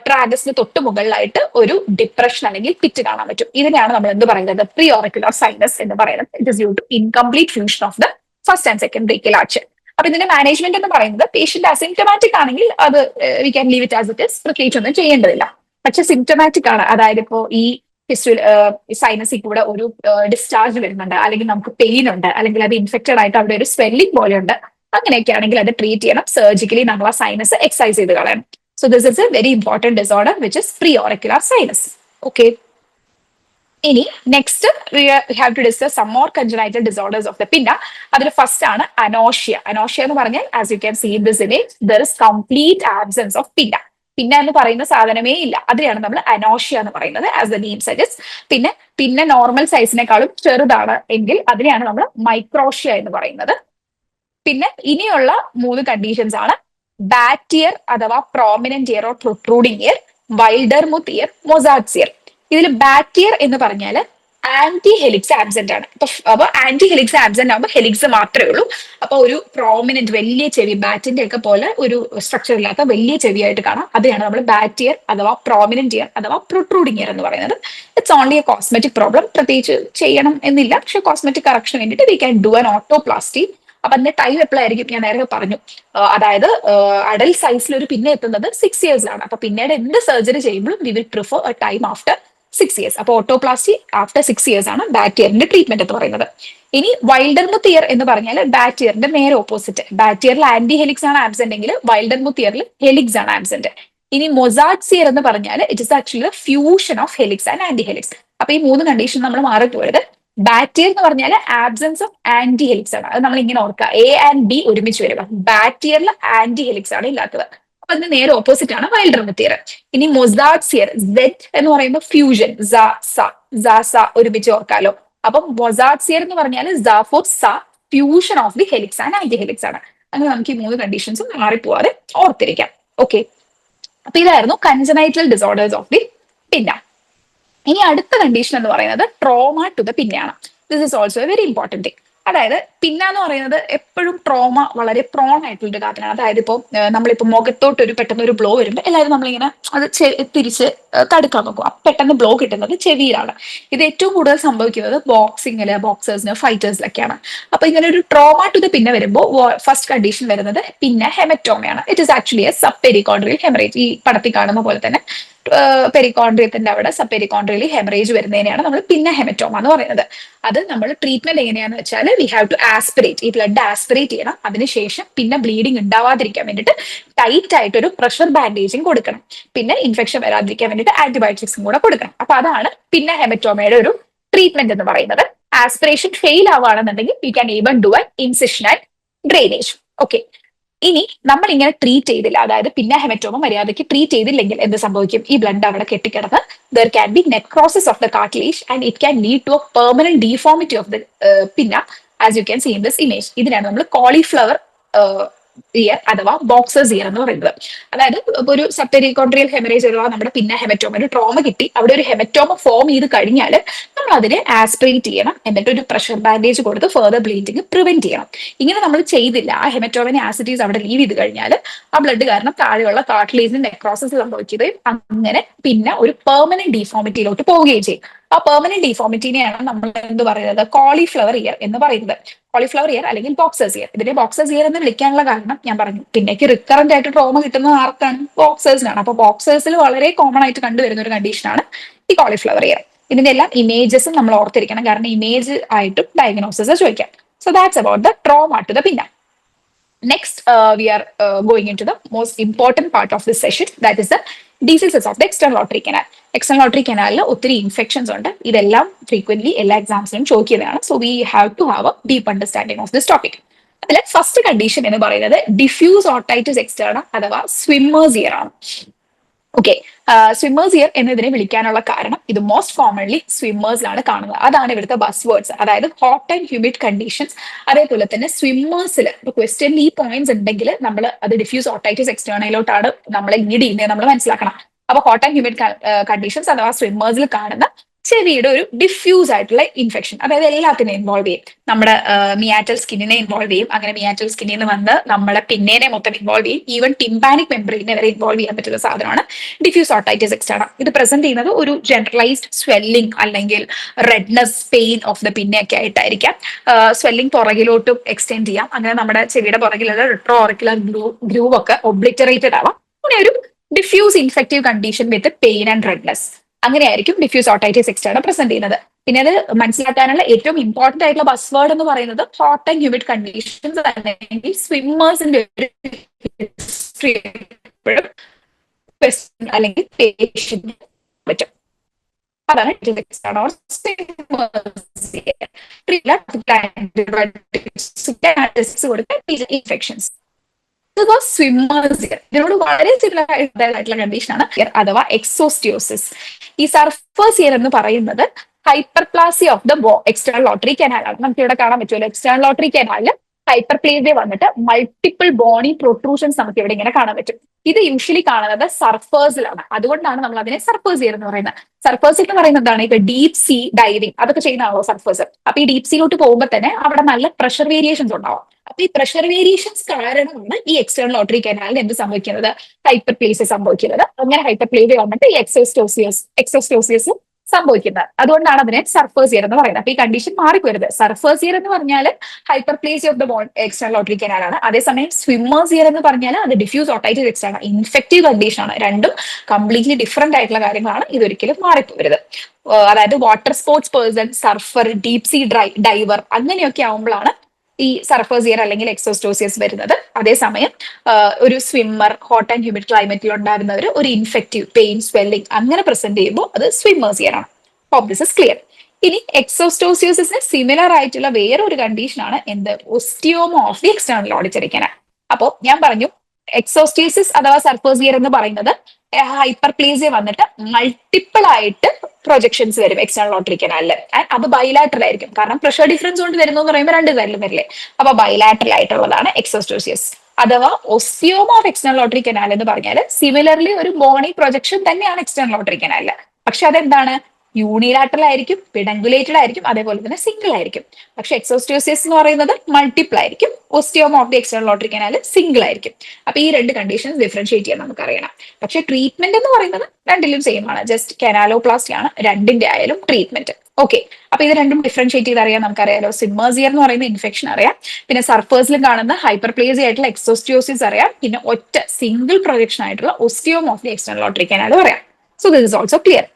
ട്രാഗസിന് തൊട്ട് മുകളിലായിട്ട് ഒരു ഡിപ്രഷൻ അല്ലെങ്കിൽ പിറ്റ് കാണാൻ പറ്റും. ഇതിനെയാണ് നമ്മൾ എന്ത് പറയുന്നത്? പ്രീ ഓറിക്കുലർ സൈനസ് എന്ന് പറയുന്നത്. It is due to incomplete fusion of the first and second brachial arch. അപ്പൊ ഇതിന്റെ മാനേജ്മെന്റ് എന്ന് പറയുന്നത് പേഷ്യന്റ് അസിംറ്റമാറ്റിക് ആണെങ്കിൽ അത് we can leave it as it is, പ്രത്യേകിച്ച് ഒന്നും ചെയ്യേണ്ടതില്ല. പക്ഷെ സിംറ്റമാറ്റിക് ആണ്, അതായത് ഇപ്പോ ഈ സൈനസിൽ കൂടെ ഒരു ഡിസ്ചാർജ് വരുന്നുണ്ട്, അല്ലെങ്കിൽ നമുക്ക് പെയിൻ ഉണ്ട്, അല്ലെങ്കിൽ അത് ഇൻഫെക്റ്റഡ് ആയിട്ട് അവിടെ ഒരു സ്വെല്ലിംഗ് പോലെ ഉണ്ട്, അങ്ങനെയൊക്കെ ആണെങ്കിൽ അത് ട്രീറ്റ് ചെയ്യണം. സർജിക്കലി നമ്മൾ ആ സൈനസ് എക്സൈസ് ചെയ്ത് കളയണം. So this is a very important disorder which is pre auricular sinus. Okay, ഇനി next we have to discuss some more congenital disorders of the pinna. അതിൽ ഫസ്റ്റ് ആണ് അനോഷ്യ. അനോഷ്യ എന്ന് പറഞ്ഞാൽ as you can see in this image there is complete absence of pinna. പിന്നെ എന്ന് പറയുന്ന സാധനമേ ഇല്ല. അതിനെയാണ് നമ്മൾ അനോഷ്യ എന്ന് പറയുന്നത്, ആസ് ദ നെയിം സജസ്റ്റ്. പിന്നെ നോർമൽ സൈസിനേക്കാളും ചെറുതാണ് എങ്കിൽ അതിനെയാണ് നമ്മൾ മൈക്രോഷ്യ എന്ന് പറയുന്നത്. പിന്നെ ഇനിയുള്ള 3 കണ്ടീഷൻസ് ആണ് ബാറ്റിയർ അഥവാ prominent ear or protruding ear, Wildermuth ear, Mozart's ear. ഇതിൽ ബാറ്റിയർ എന്ന് പറഞ്ഞാൽ ആന്റി ഹെലിക്സ് ആബ്സെന്റ് ആണ്. അപ്പൊ ആന്റി ഹെലിക്സ് ആബ്സെന്റ് ആകുമ്പോൾ ഹെലിക്സ് മാത്രമേ ഉള്ളൂ. അപ്പൊ ഒരു പ്രോമിനന്റ് വലിയ ചെവി, ബാറ്റിന്റെ ഒക്കെ പോലെ ഒരു സ്ട്രക്ചർ ഇല്ലാത്ത വലിയ ചെവിയായിട്ട് കാണാം. അതിനാണ് നമ്മൾ ബാറ്റിയർ അഥവാ പ്രോമിനന്റ് ഇയർ അഥവാ പ്രൊട്രൂഡിംഗ് ഇയർ എന്ന് പറയുന്നത്. It's only A cosmetic problem. പ്രത്യേകിച്ച് ചെയ്യണം എന്നില്ല, പക്ഷെ കോസ്മെറ്റിക് കറക്ഷന് വേണ്ടിയിട്ട് വി ക്യാൻ ഡു ആൻ ഓട്ടോപ്ലാസ്റ്റി. അപ്പൊ അതിന്റെ ടൈം എപ്പോഴായിരിക്കും? ഞാൻ നേരത്തെ പറഞ്ഞു, അതായത് അഡൽട്ട് സൈസിൽ ഒരു പിന്നെ എത്തുന്നത് 6 ഇയേഴ്സിലാണ്. അപ്പൊ പിന്നീട് എന്ത് സർജറി ചെയ്യുമ്പോഴും we will prefer A time after 6 years. അപ്പൊ ഓട്ടോപ്ലാസ്റ്റി ആഫ്റ്റർ 6 ഇയേഴ്സ് ആണ് ബാറ്റിയറിന്റെ ട്രീറ്റ്മെന്റ് എന്ന് പറയുന്നത്. ഇനി വൈൽഡർമുത്ത് ഇയർ എന്ന് പറഞ്ഞാൽ ബാറ്റിയറിന്റെ നേരെ ഓപ്പോസിറ്റ്. ബാറ്റിയറിൽ ആന്റി ഹെലിക്സ് ആണ് ആബ്സെന്റ് എങ്കിൽ വൈൽഡർമുത്ത് ഇയറിൽ ഹെലിക്സ് ആണ് ആബ്സെന്റ്. ഇനി മൊസാർട്സ് ഇയർ എന്ന് പറഞ്ഞാൽ it is actually fusion of helix and anti helix. അപ്പൊ ഈ 3 കണ്ടീഷൻ നമ്മൾ മാറിപ്പോയത്. ബാറ്റിയർ എന്ന് പറഞ്ഞാൽ ആബ്സെൻസ് ഓഫ് ആന്റി ഹെലിക്സ് ആണ്. അത് നമ്മൾ ഇങ്ങനെ ഓർക്കുക, എ ആൻഡ് ബി ഒരുമിച്ച് വരിക. ബാറ്റിയറിൽ ആന്റി ഹെലിക്സ് ആണ് ഇല്ലാത്തത്. അപ്പൊ അതിന് നേരെ ഓപ്പോസിറ്റ് ആണ് വൈൽഡർമുത്ത് ഇയർ. ഇനി മൊസാർട്സ് ഇയർ, സെഡ് എന്ന് പറയുമ്പോൾ ഫ്യൂഷൻ, ഒരുമിച്ച് ഓർക്കാലോ. അപ്പം മൊസാർട്സ് ഇയർ എന്ന് പറഞ്ഞാൽ for fusion of the helix and anti helix ആണ്. അങ്ങനെ നമുക്ക് ഈ 3 കണ്ടീഷൻസും മാറിപ്പോവാതെ ഓർത്തിരിക്കാം. ഓക്കെ, അപ്പൊ ഇതായിരുന്നു കൺജനൈറ്റൽ ഡിസോർഡേഴ്സ് ഓഫ് ദി പിന്ന. ഇനി അടുത്ത കണ്ടീഷൻ എന്ന് പറയുന്നത് ട്രോമ ടു ദ പിന്നെയാണ്. This is also A very important thing. അതായത് പിന്ന എന്ന് പറയുന്നത് എപ്പോഴും ട്രോമ വളരെ പ്രോൺ ആയിട്ടുള്ള ഒരു കാര്യമാണ്. അതായത് ഇപ്പോൾ നമ്മളിപ്പോൾ മുഖത്തോട്ട് പെട്ടെന്ന് ഒരു ബ്ലോ വരുമ്പോൾ എല്ലാവരും നമ്മളിങ്ങനെ അത് തിരിച്ച് തടുക്കാൻ നോക്കും. പെട്ടെന്ന് ബ്ലോ കിട്ടുന്നത് ചെവിയിലാണ്. ഇത് ഏറ്റവും കൂടുതൽ സംഭവിക്കുന്നത് ബോക്സിങ്ങില്, ബോക്സേഴ്സിന്, ഫൈറ്റേഴ്സിലൊക്കെയാണ്. അപ്പൊ ഇങ്ങനെ ഒരു ട്രോമ ടു ദ പിന്നെ വരുമ്പോൾ ഫസ്റ്റ് കണ്ടീഷൻ വരുന്നത് പിന്നെ ഹെമറ്റോമയാണ്. It is actually a sub perichondrial haemorrhage. ഈ പടത്തിൽ കാണുന്ന പോലെ തന്നെ പെരികോൺഡ്രിയത്തിന്റെ അവിടെ സബ് പെരികോൺഡ്രിയലി ഹെമറേജ് വരുന്നതിനെയാണ് നമ്മൾ പിന്നെ ഹെമറ്റോമ എന്ന് പറയുന്നത്. അത് നമ്മൾ ട്രീറ്റ്മെന്റ് എങ്ങനെയാന്ന് വെച്ചാൽ വി ഹാവ് ടു ആസ്പിറേറ്റ്, ഈ ബ്ലഡ് ആസ്പിറേറ്റ് ചെയ്യണം. അതിനുശേഷം പിന്നെ ബ്ലീഡിങ് ഉണ്ടാവാതിരിക്കാൻ വേണ്ടിയിട്ട് ടൈറ്റ് ആയിട്ട് ഒരു പ്രഷർ ബാൻഡേജിങ് കൊടുക്കണം. പിന്നെ ഇൻഫെക്ഷൻ വരാതിരിക്കാൻ വേണ്ടിയിട്ട് ആന്റിബയോട്ടിക്സും കൂടെ കൊടുക്കണം. അപ്പൊ അതാണ് പിന്നെ ഹെമറ്റോമയുടെ ഒരു ട്രീറ്റ്മെന്റ് എന്ന് പറയുന്നത്. ആസ്പിറേഷൻ ഫെയിൽ ആവുകയാണെന്നുണ്ടെങ്കിൽ we can even do an incision and drainage. Okay, ഇനി നമ്മൾ ഇങ്ങനെ ട്രീറ്റ് ചെയ്തില്ല, അതായത് പിന്നെ ഹെമറ്റോമ മര്യാദയ്ക്ക് ട്രീറ്റ് ചെയ്തില്ലെങ്കിൽ എന്ത് സംഭവിക്കും? ഈ ബ്ലഡ് അവിടെ കെട്ടിക്കിടന്ന് there can be necrosis of the cartilage and it can lead to a permanent deformity of the pinna, as you can see in this image. ഇതിനാണ് നമ്മൾ കോളിഫ്ലവർ ഇയർ അഥവാ ബോക്സേഴ്സ് ഇയർ എന്ന് പറയുന്നത്. അതായത് ഒരു സബ്പെരികോൺട്രിയൽ ഹെമറേജ് അഥവാ നമ്മുടെ പിന്നെ ഹെമറ്റോമ, ഒരു ട്രോമ കിട്ടി, അവിടെ ഒരു ഹെമറ്റോമ ഫോം ചെയ്ത് കഴിഞ്ഞാൽ നമ്മൾ അതിനെ ആസ്പിറേറ്റ് ചെയ്യണം, എന്നിട്ട് ഒരു പ്രഷർ ബാൻഡേജ് കൊടുത്ത് ഫെർദർ ബ്ലീഡിങ് പ്രിവെന്റ് ചെയ്യണം. ഇങ്ങനെ നമ്മൾ ചെയ്തില്ല, ആ ഹെമറ്റോമിനെ ആസിഡീസ് അവിടെ ലീവ് ചെയ്ത് കഴിഞ്ഞാൽ ആ ബ്ലഡ് കാരണം താഴെയുള്ള കാർട്ടിലേജിന് നെക്രോസിസ് സംഭവിക്കുകയും അങ്ങനെ പിന്നെ ഒരു പെർമനന്റ് ഡീഫോമിറ്റിയിലോട്ട് പോവുകയും ചെയ്യും. ആ പെർമനന്റ് ഡീഫോമിറ്റിനെയാണ് നമ്മൾ എന്ത് പറയുന്നത്? കോളിഫ്ലവർ ഇയർ എന്ന് പറയുന്നത്. കോളിഫ്ലവർ ഇയർ അല്ലെങ്കിൽ ബോക്സേഴ്സ് ഇയർ. ഇതിനെ ബോക്സേഴ്സ് ഇയർ എന്ന് വിളിക്കാനുള്ള കാരണം ഞാൻ പറഞ്ഞു, പിന്നേക്ക് റിക്കറന്റ് ആയിട്ട് ട്രോമ കിട്ടുന്നത് ആർക്കാണ്? ബോക്സേഴ്സിനാണ്. അപ്പൊ ബോക്സേഴ്സിൽ വളരെ കോമൺ ആയിട്ട് കണ്ടുവരുന്ന ഒരു കണ്ടീഷനാണ് ഈ കോളിഫ്ലവർ ഇയർ. ഇതിന്റെ എല്ലാം ഇമേജസും നമ്മൾ ഓർത്തിരിക്കണം, കാരണം ഇമേജ് ആയിട്ടും ഡയഗ്നോസിസ് ചോദിക്കാം. So that's about the trauma to the pinna. Next, we are going into the most important part of this session, that is the diseases of the external aortic canal. External aortic canal ഒത്തിരി infections ഉണ്ട്. ഇതെല്ലാം frequently എല്ലാ എക്സാംസിനും ചോദിക്കുന്നതാണ്. So we have to have a deep understanding of this topic. അതിലെ first condition എന്ന് പറയുന്നത് diffuse otitis externa അഥവാ സ്വിമ്മേഴ്സ് ഇയർ ആണ്. ഓക്കെ, സ്വിമ്മേഴ്സ് ഇയർ എന്നതിനെ വിളിക്കാനുള്ള കാരണം ഇത് മോസ്റ്റ് കോമൺലി സ്വിമ്മേഴ്സിലാണ് കാണുന്നത്. അതാണ് ഇവിടുത്തെ ബസ് വേർഡ്സ്. അതായത് ഹോട്ട് ആൻഡ് ഹ്യൂമിഡ് കണ്ടീഷൻസ്, അതേപോലെ തന്നെ സ്വിമ്മേഴ്സിൽ ക്വസ്റ്റ്യനിൽ ഈ പോയിന്റ്സ് ഉണ്ടെങ്കിൽ നമ്മൾ അത് ഡിഫ്യൂസ് ഓർട്ടൈറ്റിസ് എക്സ്റ്റേണയിലോട്ടാണ് നമ്മളെ ലീഡ് ചെയ്യുന്നത് നമ്മൾ മനസ്സിലാക്കണം. അപ്പൊ ഹോട്ട് ആൻഡ് ഹ്യൂമിഡ് കണ്ടീഷൻസ് അഥവാ സ്വിമ്മേഴ്സിൽ കാണുന്ന ചെവിയുടെ ഒരു ഡിഫ്യൂസ് ആയിട്ടുള്ള ഇൻഫെക്ഷൻ, അതായത് എല്ലാത്തിനും ഇൻവോൾവ് ചെയ്യും. നമ്മുടെ മിയാറ്റൽ സ്കിന്നിനെ ഇൻവോൾവ് ചെയ്യും. അങ്ങനെ മിയാറ്റൽ സ്കിന്നിൽ നിന്ന് വന്ന് നമ്മുടെ പിന്നേനെ മൊത്തം ഇൻവോൾവ് ചെയ്യും. ഈവൻ ടിംപാനിക് മെമ്പറിനെ വരെ ഇൻവോൾവ് ചെയ്യാൻ പറ്റുന്ന സാധനമാണ് ഡിഫ്യൂസ് ഓർട്ടൈറ്റിസ് എക്സ്റ്റേണ. ഇത് പ്രസന്റ് ചെയ്യുന്നത് ഒരു ജനറലൈസ്ഡ് സ്വെല്ലിംഗ് അല്ലെങ്കിൽ റെഡ്നെസ്, പെയിൻ ഓഫ് ദ പിന്നെയൊക്കെ ആയിട്ടായിരിക്കാം. സ്വെല്ലിംഗ് പുറകിലോട്ടും എക്സ്റ്റെൻഡ് ചെയ്യാം. അങ്ങനെ നമ്മുടെ ചെവിയുടെ പുറകിലുള്ള റിട്രോ ഓറിക്കുലർ ഗ്രൂവ് ഒക്കെ ഒബ്ലിറ്ററേറ്റഡ് ആവാം. അങ്ങനെ ഒരു diffuse infective condition with pain and redness, അങ്ങനെയായിരിക്കും ഡിഫ്യൂസ് ഓർട്ടൈറ്റിസ് എക്സ്റ്റേണ പ്രസന്റ് ചെയ്യുന്നത്. പിന്നെ അത് മനസ്സിലാക്കാനുള്ള ഏറ്റവും ഇമ്പോർട്ടന്റ് ആയിട്ടുള്ള ബസ് വേർഡ് എന്ന് പറയുന്നത് ഹോട്ട് ആൻഡ് ഹ്യൂമിഡ് കണ്ടീഷൻസ് അല്ലെങ്കിൽ സ്വിമ്മേഴ്സിന്റെ ഹിസ്റ്ററി അല്ലെങ്കിൽ പേഷ്യന്റ് പറ്റും. അതാണ് ഇൻഫെക്ഷൻസ്. സ്വിമ്മേഴ്സ് ഇയർ ഇതിനോട് വളരെ സിമിലർ ആയിട്ടുള്ള കണ്ടീഷനാണ് അഥവാ എക്സോസ്റ്റിയോസിസ്. ഈ സർഫേസ് ഇയർ എന്ന് പറയുന്നത് hyperplasia of the external auditory canal ആണ്. നമുക്ക് ഇവിടെ കാണാൻ പറ്റുമല്ലോ, എക്സ്റ്റേണൽ ഓട്ടറി കനാലിൽ ഹൈപ്പർപ്ലേസിയ വന്നിട്ട് മൾട്ടിപ്പിൾ ബോണി പ്രൊട്രൂഷൻസ് നമുക്ക് ഇവിടെ ഇങ്ങനെ കാണാൻ പറ്റും. ഇത് യൂഷ്വലി കാണുന്നത് സർഫേഴ്സിലാണ്. അതുകൊണ്ടാണ് നമ്മൾ അതിനെ സർഫേസ് ഇയർ എന്ന് പറയുന്നത്. സർഫേസ് എന്ന് പറയുന്നത് എന്താണ്? ഇപ്പൊ ഡീപ് സീ ഡൈവിംഗ് അതൊക്കെ ചെയ്യുന്നതാണോ സർഫേസ്? അപ്പൊ ഈ ഡീപ് സീയിലോട്ട് പോകുമ്പോൾ തന്നെ അവിടെ നല്ല പ്രഷർ വേരിയേഷൻസ് ഉണ്ടാവും. അപ്പൊ ഈ പ്രഷർ വേരിയേഷൻസ് കാരണമാണ് ഈ എക്സ്റ്റേണൽ ഓട്ടറി കനാലിന് എന്ത് സംഭവിക്കുന്നത്? ഹൈപ്പർപ്ലേസിയ സംഭവിക്കുന്നത്. അങ്ങനെ ഹൈപ്പർപ്ലേസിയ വന്നിട്ട് ഈ എക്സോസ്റ്റോസിയസ് സംഭവിക്കുന്നത്. അതുകൊണ്ടാണ് അതിനെ സർഫേസ് ഇയർ എന്ന് പറയുന്നത്. അപ്പൊ ഈ കണ്ടീഷൻ മാറിപ്പോരുത്. സർഫേസ് ഇയർ എന്ന് പറഞ്ഞാൽ hyperplasia of the external auditory canal ആണ്. അതേസമയം സ്വിമ്മേഴ്സ് ഇയർ എന്ന് പറഞ്ഞാൽ അത് diffuse otitis externa infective condition ആണ്. രണ്ടും കംപ്ലീറ്റ്ലി ഡിഫറെന്റ് ആയിട്ടുള്ള കാര്യങ്ങളാണ്. ഇതൊരിക്കലും മാറിപ്പോരുത്. അതായത് water sports person, surfer, deep sea diver അങ്ങനെയൊക്കെ ആവുമ്പോഴാണ് ഈ സർഫേസ് ഇയർ അല്ലെങ്കിൽ എക്സോസ്റ്റോസിയസ് വരുന്നത്. അതേസമയം ഒരു സ്വിമ്മർ, ഹോട്ട് ആൻഡ് ഹ്യൂമിഡ് ക്ലൈമറ്റിൽ ഉണ്ടാകുന്നവർ ഒരു ഇൻഫെക്റ്റീവ് പെയിൻ, സ്വെല്ലിംഗ് അങ്ങനെ പ്രസന്റ് ചെയ്യുമ്പോൾ അത് സ്വിമ്മേഴ്സ് ഇയർ ആണ്. Hope this is clear. ഇനി എക്സോസ്റ്റോസിയസിന് സിമിലർ ആയിട്ടുള്ള വേറൊരു കണ്ടീഷനാണ് എന്ത്? Osteoma of the external auditory canal. അപ്പോ ഞാൻ പറഞ്ഞു എക്സോസ്റ്റോസിയസ് അഥവാ സർഫേസ് ഇയർ എന്ന് പറയുന്നത് ഹൈപ്പർപ്ലേസിയ വന്നിട്ട് മൾട്ടിപ്പിൾ ആയിട്ട് പ്രൊജക്ഷൻസ് വരും എക്സ്റ്റേണൽ ഓട്ടറി കനാലിൽ. അത് ബൈലാറ്ററൽ ആയിരിക്കും. കാരണം പ്രഷർ ഡിഫറൻസ് കൊണ്ട് വരുന്നു എന്ന് പറയുമ്പോൾ രണ്ട് കാര്യങ്ങളും വരില്ലേ. അപ്പൊ ബൈലാറ്ററൽ ആയിട്ടുള്ളതാണ് എക്സോസ്റ്റോസിയസ്. അഥവാ ഒസ്റ്റിയോമ ഓഫ് എക്സ്റ്റേണൽ ഓട്ടറി കനാൽ എന്ന് പറഞ്ഞാൽ സിമിലർലി ഒരു ബോണി പ്രൊജക്ഷൻ തന്നെയാണ് എക്സ്റ്റേണൽ ഓട്ടറി കനാലിൽ. പക്ഷെ അതെന്താണ്? യൂണിലാറ്ററൽ ആയിരിക്കും, പിഡങ്കുലേറ്റഡ് ആയിരിക്കും, അതേപോലെ തന്നെ സിംഗിൾ ആയിരിക്കും. പക്ഷെ എക്സോസ്റ്റോസിയസ് എന്ന് പറയുന്നത് മൾട്ടിപ്പിൾ ആയിരിക്കും. Osteoma of the external auditory canal single ആയിരിക്കും. അപ്പൊ ഈ രണ്ട് കണ്ടീഷൻസ് ഡിഫറൻഷിയേറ്റ് ചെയ്യാൻ നമുക്കറിയണം. പക്ഷെ ട്രീറ്റ്മെന്റ് എന്ന് പറയുന്നത് രണ്ടിലും സെയിം ആണ്. ജസ്റ്റ് കനാലോപ്ലാസ്റ്റി ആണ് രണ്ടിന്റെ ആയാലും ട്രീറ്റ്മെന്റ്. ഓക്കെ, അപ്പൊ ഇത് രണ്ടും ഡിഫറൻഷിയേറ്റ് ചെയ്ത് അറിയാം. നമുക്കറിയാലോ സ്വിമ്മേഴ്സ് ഇയർ എന്ന് പറയുന്ന ഇൻഫെക്ഷൻ അറിയാം. പിന്നെ സർഫേസിലും കാണുന്ന ഹൈപ്പർപ്ലേസിയ ആയിട്ടുള്ള എക്സോസ്റ്റിയോസിസ് അറിയാം. പിന്നെ ഒറ്റ സിംഗിൾ പ്രൊജക്ഷൻ ആയിട്ടുള്ള ഒസ്റ്റിയോമ of the external auditory canal പറയാം. So this is also clear.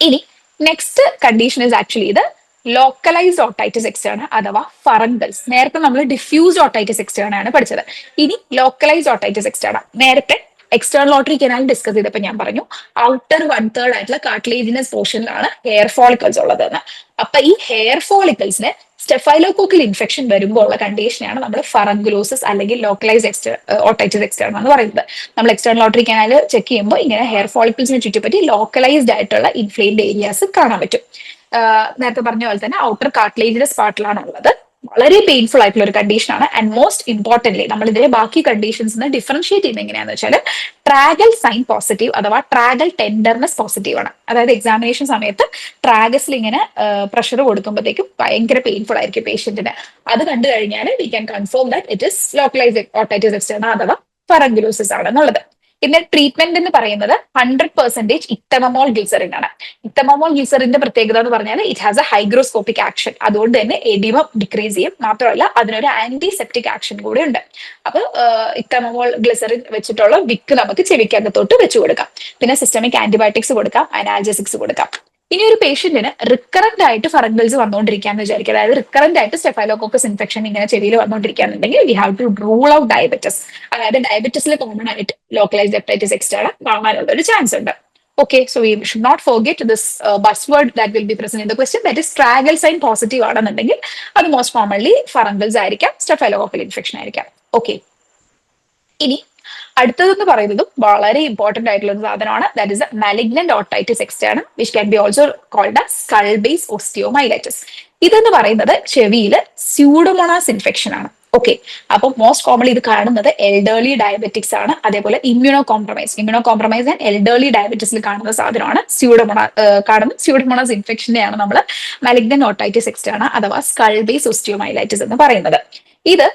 ഇനി നെക്സ്റ്റ് കണ്ടീഷൻ ഇസ് ആക്ച്വലി ഇത് ലോക്കലൈസ്ഡ് ഓട്ടൈറ്റിസ് എക്സ്റ്റേണ അഥവാ ഫറങ്കൽസ്. നേരത്തെ നമ്മൾ ഡിഫ്യൂസ്ഡ് ഓട്ടൈറ്റിസ് എക്സ്റ്റേണ ആണ് പഠിച്ചത്. ഇനി ലോക്കലൈസ്ഡ് ഓട്ടൈറ്റിസ് എക്സ്റ്റേണ. നേരത്തെ എക്സ്റ്റേണൽ ഓട്ടറി കനാൽ ഡിസ്കസ് ചെയ്തപ്പോൾ ഞാൻ പറഞ്ഞു ഔട്ടർ 1/3 ആയിട്ടുള്ള കാർട്ടിലേജിനസ് പോർഷനിലാണ് ഹെയർ ഫോളിക്കൽസ് ഉള്ളതെന്ന്. അപ്പൊ ഈ ഹെയർ ഫോളിക്കൽസിന് സ്റ്റെഫൈലോകോക്കൽ ഇൻഫെക്ഷൻ വരുമ്പോൾ ഉള്ള കണ്ടീഷനാണ് നമ്മൾ ഫറങ്കുലോസിസ് അല്ലെങ്കിൽ ലോക്കലൈസ് ഓട്ടൈറ്റിസ് എക്സ്റ്റേണ എന്ന് പറയുന്നത്. നമ്മൾ എക്സ്റ്റേണൽ ഓട്ടറി കനാൽ ചെക്ക് ചെയ്യുമ്പോൾ ഇങ്ങനെ ഹെയർ ഫോളിക്കിൾസിനെ ചുറ്റിപ്പറ്റി ലോക്കലൈസ്ഡ് ആയിട്ടുള്ള ഇൻഫ്ലെയിംഡ് ഏരിയാസ് കാണാൻ പറ്റും. നേരത്തെ പറഞ്ഞ പോലെ തന്നെ ഔട്ടർ കാർട്ടിലേജിന്റെ സ്പാട്ടിലാണ് ഉള്ളത്. വളരെ പെയിൻഫുൾ ആയിട്ടുള്ള ഒരു കണ്ടീഷനാണ്. ആൻഡ് മോസ്റ്റ് ഇമ്പോർട്ടന്റ്ലി നമ്മൾ ഇതിലെ ബാക്കി കണ്ടീഷൻസ് ഡിഫറൻഷിയേറ്റ് ചെയ്യുന്നത് എങ്ങനെയാണെന്ന് വെച്ചാൽ ട്രാഗൽ സൈൻ പോസിറ്റീവ് അഥവാ ട്രാഗൽ ടെൻഡർനെസ് പോസിറ്റീവ് ആണ്. അതായത് എക്സാമിനേഷൻ സമയത്ത് ട്രാഗസിൽ ഇങ്ങനെ പ്രഷർ കൊടുക്കുമ്പോഴത്തേക്കും ഭയങ്കര പെയിൻഫുൾ ആയിരിക്കും പേഷ്യന്റിന്. അത് കണ്ടു കഴിഞ്ഞാൽ V can confirm that it is localised otitis externa അഥവാ ഫറങ്കുലോസിസ് ആണെന്നുള്ളത്. പിന്നെ ട്രീറ്റ്മെന്റ് എന്ന് പറയുന്നത് 100% ഇത്തമമോൾ ഗ്ലിസറിൻ ആണ്. ഇത്തമമോൾ ഗ്ലിസറിന്റെ പ്രത്യേകത എന്ന് പറഞ്ഞാൽ it has A hygroscopic action. അതുകൊണ്ട് തന്നെ എഡിമ ഡിക്രീസ് ചെയ്യും. മാത്രമല്ല അതിനൊരു ആന്റിസെപ്റ്റിക് ആക്ഷൻ കൂടെ ഉണ്ട്. അപ്പൊ ഇത്തമമോൾ ഗ്ലിസറിൻ വെച്ചിട്ടുള്ള വിക്ക് നമുക്ക് ചെവിക്കകത്തോട്ട് വെച്ച് കൊടുക്കാം. പിന്നെ സിസ്റ്റമിക് ആന്റിബയോട്ടിക്സ് കൊടുക്കാം, അനാൽജസിക്സ് കൊടുക്കാം. ഇനി ഒരു പേഷ്യന്റിന് റിക്കറന്റ് ആയിട്ട് ഫറങ്കിൾസ് വന്നുകൊണ്ടിരിക്കാന്ന് വിചാരിക്കുക, അതായത് റിക്കറന്റ് ആയിട്ട് സ്റ്റെഫൈലോകോക്കസ് ഇൻഫെക്ഷൻ ഇങ്ങനെ ചെവിയിൽ വന്നുകൊണ്ടിരിക്കുകയാണെന്നുണ്ടെങ്കിൽ we have to rule out diabetes. അതായത് ഡയബറ്റിസിൽ കോമൺ ആയിട്ട് ലോക്കലൈസ്ഡ് ഹെപ്പറ്റൈറ്റിസ് എക്സ്റ്റേണ കാണാനുള്ള ഒരു ചാൻസ് ഉണ്ട്. Okay, so we should not forget this buzzword that will be present in the question, that is tragal sign positive ആണെന്നുണ്ടെങ്കിൽ അത് most commonly ഫറങ്കിൾസ് ആയിരിക്കാം, സ്റ്റെഫൈലോകോക്കൽ infection ആയിരിക്കാം. ഓക്കെ, ഇനി അടുത്തതെന്ന് പറയുന്നതും വളരെ ഇമ്പോർട്ടന്റ് ആയിട്ടുള്ള ഒരു സാധനമാണ്. That is malignant otitis externa which can be also called as skull base osteomyelitis. ഇതെന്ന് പറയുന്നത് ചെവിയിൽ സ്യൂഡോമോണാസ് ഇൻഫെക്ഷൻ ആണ്. ഓക്കെ, അപ്പൊ മോസ്റ്റ് കോമൺലി ഇത് കാണുന്നത് എൽഡേർലി ഡയബറ്റിക്സ് ആണ്. അതേപോലെ ഇമ്മ്യൂണോ കോംപ്രമൈസ് ആൻഡ് എൽഡേർലി ഡയബറ്റിസിൽ കാണുന്ന സാധനമാണ് സ്യൂഡോമോണാസ് ഇൻഫെക്ഷനെയാണ് നമ്മൾ മാലിഗ്നന്റ് ഓട്ടൈറ്റിസ് എക്സ്റ്റേണ അഥവാ സ്കൾ ബേസ് ഓസ്റ്റിയോമൈലൈറ്റിസ് എന്ന് പറയുന്നത്. ഇത്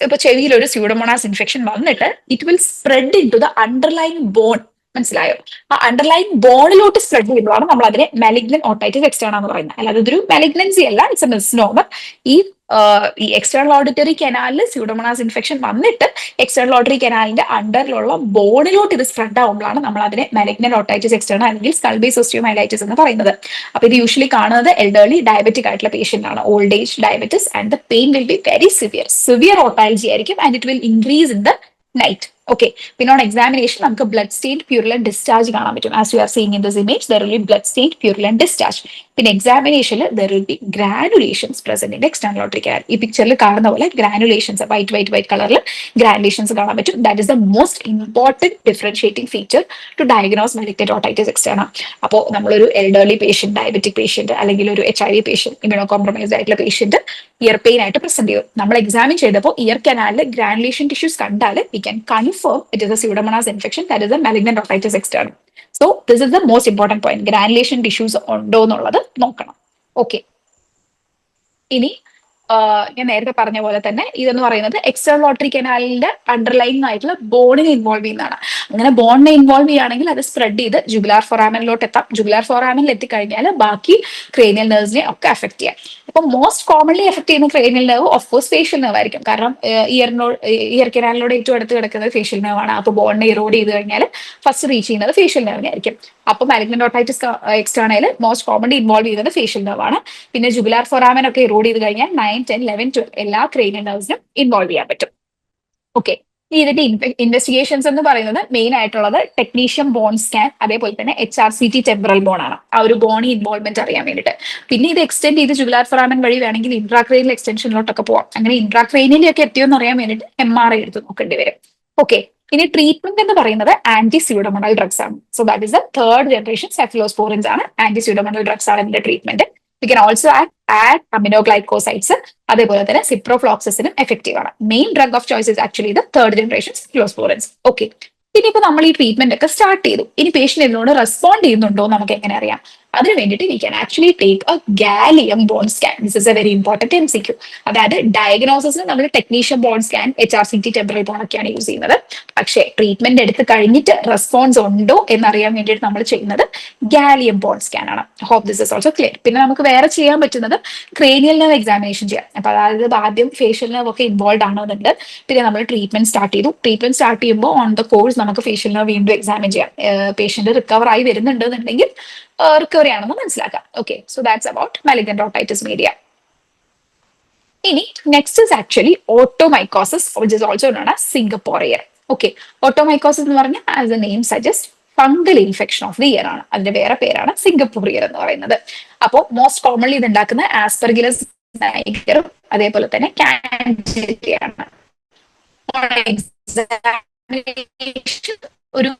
ഇപ്പൊ ചെവിയിൽ ഒരു സ്യൂഡോമോണാസ് ഇൻഫെക്ഷൻ വന്നിട്ട് it will spread in to the underline bone. മനസ്സിലായോ? ആ അണ്ടർലൈൻ ബോണിലോട്ട് സ്പ്രെഡ് ചെയ്യുമ്പോഴാണ് നമ്മൾ അതിനെ മാലിഗ്നന്റ് ഓട്ടൈറ്റിസ് എക്സ്റ്റേണ എന്ന് പറയുന്നത്. അല്ലാതെ ഇതൊരു മാലിഗ്നൻസി അല്ല, ഇറ്റ്സ് എ മിസ്നോമർ. ഈ എക്സ്റ്റേണൽ ഓഡിറ്ററി കനാലിൽ സ്യൂഡോമോണാസ് ഇൻഫെക്ഷൻ വന്നിട്ട് എക്സ്റ്റേണൽ ഓഡിറ്ററി കനാലിന്റെ അണ്ടറിലുള്ള ബോണിലോട്ട് ഇത് സ്പ്രെഡ് ആവുമ്പോഴാണ് നമ്മൾ അതിനെ മാലിഗ്നന്റ് ഓട്ടൈറ്റിസ് എക്സ്റ്റേണ അല്ലെങ്കിൽ സ്കൾ ബേസ് ഓസ്റ്റിയോമൈലൈറ്റിസ് എന്ന് പറയുന്നത്. അപ്പൊ ഇത് യൂഷ്വലി കാണുന്നത് എൽഡർലി ഡയബറ്റിക് ആയിട്ടുള്ള പേഷ്യന്റ് ആണ്, old age diabetes, and the pain will be very severe otalgia ആയിരിക്കും, and it will increase in the night. Okay, പിന്നെ ഓൺ എക്സാമിനേഷൻ നമുക്ക് ബ്ലഡ് സ്റ്റെയിൻഡ് പ്യൂരിലന്റ് ഡിസ്ചാർജ് കാണാൻ പറ്റും. As you are seeing in this image there will be blood stained purulent discharge. പിന്നെ എക്സാമിനേഷനിൽ there will be granulations present in external auditory canal. ഈ പിക്ചറിൽ കാണുന്ന പോലെ ഗ്രാനുലേഷൻസ് വൈറ്റ് കളറിൽ ഗ്രാനുലേഷൻസ് കാണാൻ പറ്റും. That is the most important differentiating feature to diagnose malignant otitis externa. അപ്പോൾ നമ്മളൊരു എൽഡർലി പേഷ്യന്റ്, ഡയബറ്റിക് പേഷ്യന്റ്, അല്ലെങ്കിൽ ഒരു HIV പേഷ്യന്റ്, ഇമ്യൂണോ കോംപ്രമൈസ്ഡ് ആയിട്ടുള്ള പേഷ്യന്റ് ഇയർ പെയിൻ ആയിട്ട് പ്രസന്റ് ചെയ്യും. നമ്മൾ എക്സാമിൻ ചെയ്തപ്പോൾ ഇയർ കനാലിൽ ഗ്രാനുലേഷൻ ടിഷ്യൂസ് കണ്ടാൽ we can confirm it is a pseudomonas infection, that is a malignant otitis externa. So this is the most important point. Granulation tissues ഉണ്ടോ എന്നുള്ളത് നോക്കണം. Okay, ഇനി ഞാൻ നേരത്തെ പറഞ്ഞ പോലെ തന്നെ ഇതെന്ന് പറയുന്നത് എക്സ്റ്റേണൽ ഓഡിറ്ററി കനാലിന്റെ അണ്ടർലൈൻ ആയിട്ടുള്ള ബോണിനെ ഇൻവോൾവ് ചെയ്യുന്നതാണ്. അങ്ങനെ ബോണിനെ ഇൻവോൾവ് ചെയ്യുകയാണെങ്കിൽ അത് സ്പ്രെഡ് ചെയ്ത് ജുഗുലാർ ഫോറാമനിലോട്ട് എത്താം. ജുഗുലാർ ഫോറാമനിൽ എത്തിക്കഴിഞ്ഞാൽ ബാക്കി ക്രേനിയൽ നെർവ്സിനെ ഒക്കെ അഫക്ട് ചെയ്യാം. ഇപ്പൊ മോസ്റ്റ് കോമൺലി എഫക്ട് ചെയ്യുന്ന cranial nerve of course facial nerve ആയിരിക്കും. കാരണം ഇയർ കനാലിനോട് ഏറ്റവും അടുത്ത് കിടക്കുന്നത് ഫേഷ്യൽ നെർവ് ആണ്. അപ്പൊ ബോണിനെ ഇറോഡ് ചെയ്ത് കഴിഞ്ഞാൽ ഫസ്റ്റ് റീച്ച് ചെയ്യുന്നത് ഫേഷ്യൽ നെർവിനെ ആയിരിക്കും. അപ്പൊ മാലിഗ്നന്റ് ഓട്ടൈറ്റിസ് എക്സ്റ്റേണയിൽ മോസ്റ്റ് കോമൺലി ഇൻവോൾവ് ചെയ്യുന്നത് ഫേഷ്യൽ നെർവ് ആണ്. പിന്നെ ജുഗുലാർ ഫോറാമൻ ഒക്കെ ഇറോഡ് ചെയ്ത് കഴിഞ്ഞാൽ 9, 10, 11, 12 എല്ലാ ക്രേനിയൽ നെർവ്സിനും ഇൻവോൾവ് ചെയ്യാൻ പറ്റും. ഓക്കെ, ഇതിന്റെ ഇൻവെസ്റ്റിഗേഷൻസ് എന്ന് പറയുന്നത് മെയിൻ ആയിട്ടുള്ളത് ടെക്നീഷ്യം ബോൺ സ്കാൻ, അതേപോലെ തന്നെ HRCT ടെമ്പറൽ ബോൺ ആണ്, ആ ഒരു ബോണി ഇൻവോൾവ്മെന്റ് അറിയാൻ വേണ്ടിയിട്ട്. പിന്നെ ഇത് എക്സ്റ്റെൻഡ് ചെയ്ത് ജുഗുലാർ ഫോറാമൻ വഴി വേണമെങ്കിൽ ഇൻട്രാക്രേനിയൽ എക്സ്റ്റൻഷനിലോട്ടൊക്കെ പോവാം. അങ്ങനെ ഇൻട്രാക്രേനിയലൊക്കെ എത്തിയോന്ന് അറിയാൻ വേണ്ടിയിട്ട് MRI എടുത്ത് നോക്കേണ്ടി വരും. ഓക്കെ, ഇനി ട്രീറ്റ്മെന്റ് എന്ന് പറയുന്നത് ആന്റി സ്യൂഡോമോണൽ ഡ്രഗ്സ് ആണ്. So that is the third generation cephalosporins ആണ്. ആന്റി സ്യൂഡോമോണൽ ഡ്രഗ്സ് ആണ് ഇതിന്റെ treatment. We can also add aminoglycosides, അതേപോലെ തന്നെ സിപ്രോഫ്ലോക്സിസിനും എഫക്റ്റീവ് ആണ്. Main drug of choice is actually the third generation cephalosporins. Okay, പിന്നെ ഇപ്പൊ നമ്മൾ ഈ ട്രീറ്റ്മെന്റ് ഒക്കെ സ്റ്റാർട്ട് ചെയ്തു. ഇനി പേഷ്യന്റ് ഇതിനോട് റെസ്പോണ്ട് ചെയ്യുന്നുണ്ടോ നമുക്ക് എങ്ങനെ അറിയാം? അതിന് വേണ്ടിയിട്ട് we can actually take a gallium bone scan. This is a very important MCQ. അതായത് ഡയഗ്നോസിസിന് നമ്മൾ technetium bone scan, HRCT temporal bone ഒക്കെയാണ് യൂസ് ചെയ്യുന്നത്. പക്ഷേ ട്രീറ്റ്മെന്റ് എടുത്ത് കഴിഞ്ഞിട്ട് റെസ്പോൺസ് ഉണ്ടോ എന്നറിയാൻ വേണ്ടിയിട്ട് നമ്മൾ ചെയ്യുന്നത് ഗാലിയം ബോൺ സ്കാൻ ആണ്. Hope this is also clear. പിന്നെ നമുക്ക് വേറെ ചെയ്യാൻ പറ്റുന്നത് ക്രേനിയൽ നെർവ് എക്സാമിനേഷൻ ചെയ്യാം. അപ്പൊ അതായത് ആദ്യം ഫേഷ്യൽ നെർവ് ഒക്കെ ഇൻവോൾവ് ആണെന്നുണ്ട്. പിന്നെ നമ്മൾ ട്രീറ്റ്മെന്റ് സ്റ്റാർട്ട് ചെയ്തു. ട്രീറ്റ്മെന്റ് സ്റ്റാർട്ട് ചെയ്യുമ്പോൾ ഓൺ ദ കോഴ്സ് നമുക്ക് ഫേഷ്യൽ നെർവ് വീണ്ടും എക്സാമിൻ ചെയ്യാം. പേഷ്യന്റ് റിക്കവർ ആയി വരുന്നുണ്ടെന്നുണ്ടെങ്കിൽ റിക്കവറി ആണെന്ന് മനസ്സിലാക്കാം. Okay, so that's about malignant otitis media. ഇനി next is actually otomycosis, which is also known as Singapore ear. Okay, otomycosis എന്ന് പറഞ്ഞാൽ as the name suggest fungal infection of the ear ആണ്. അതിന്റെ വേറെ പേരാണ് സിംഗപ്പൂറിയർ എന്ന് പറയുന്നത്. അപ്പോൾ മോസ്റ്റ് കോമൺലി ഇത് ഉണ്ടാക്കുന്ന ആസ്പെർഗിലസ് നൈഗറും അതേപോലെ തന്നെ കാൻഡിഡയാണ്. ഒരു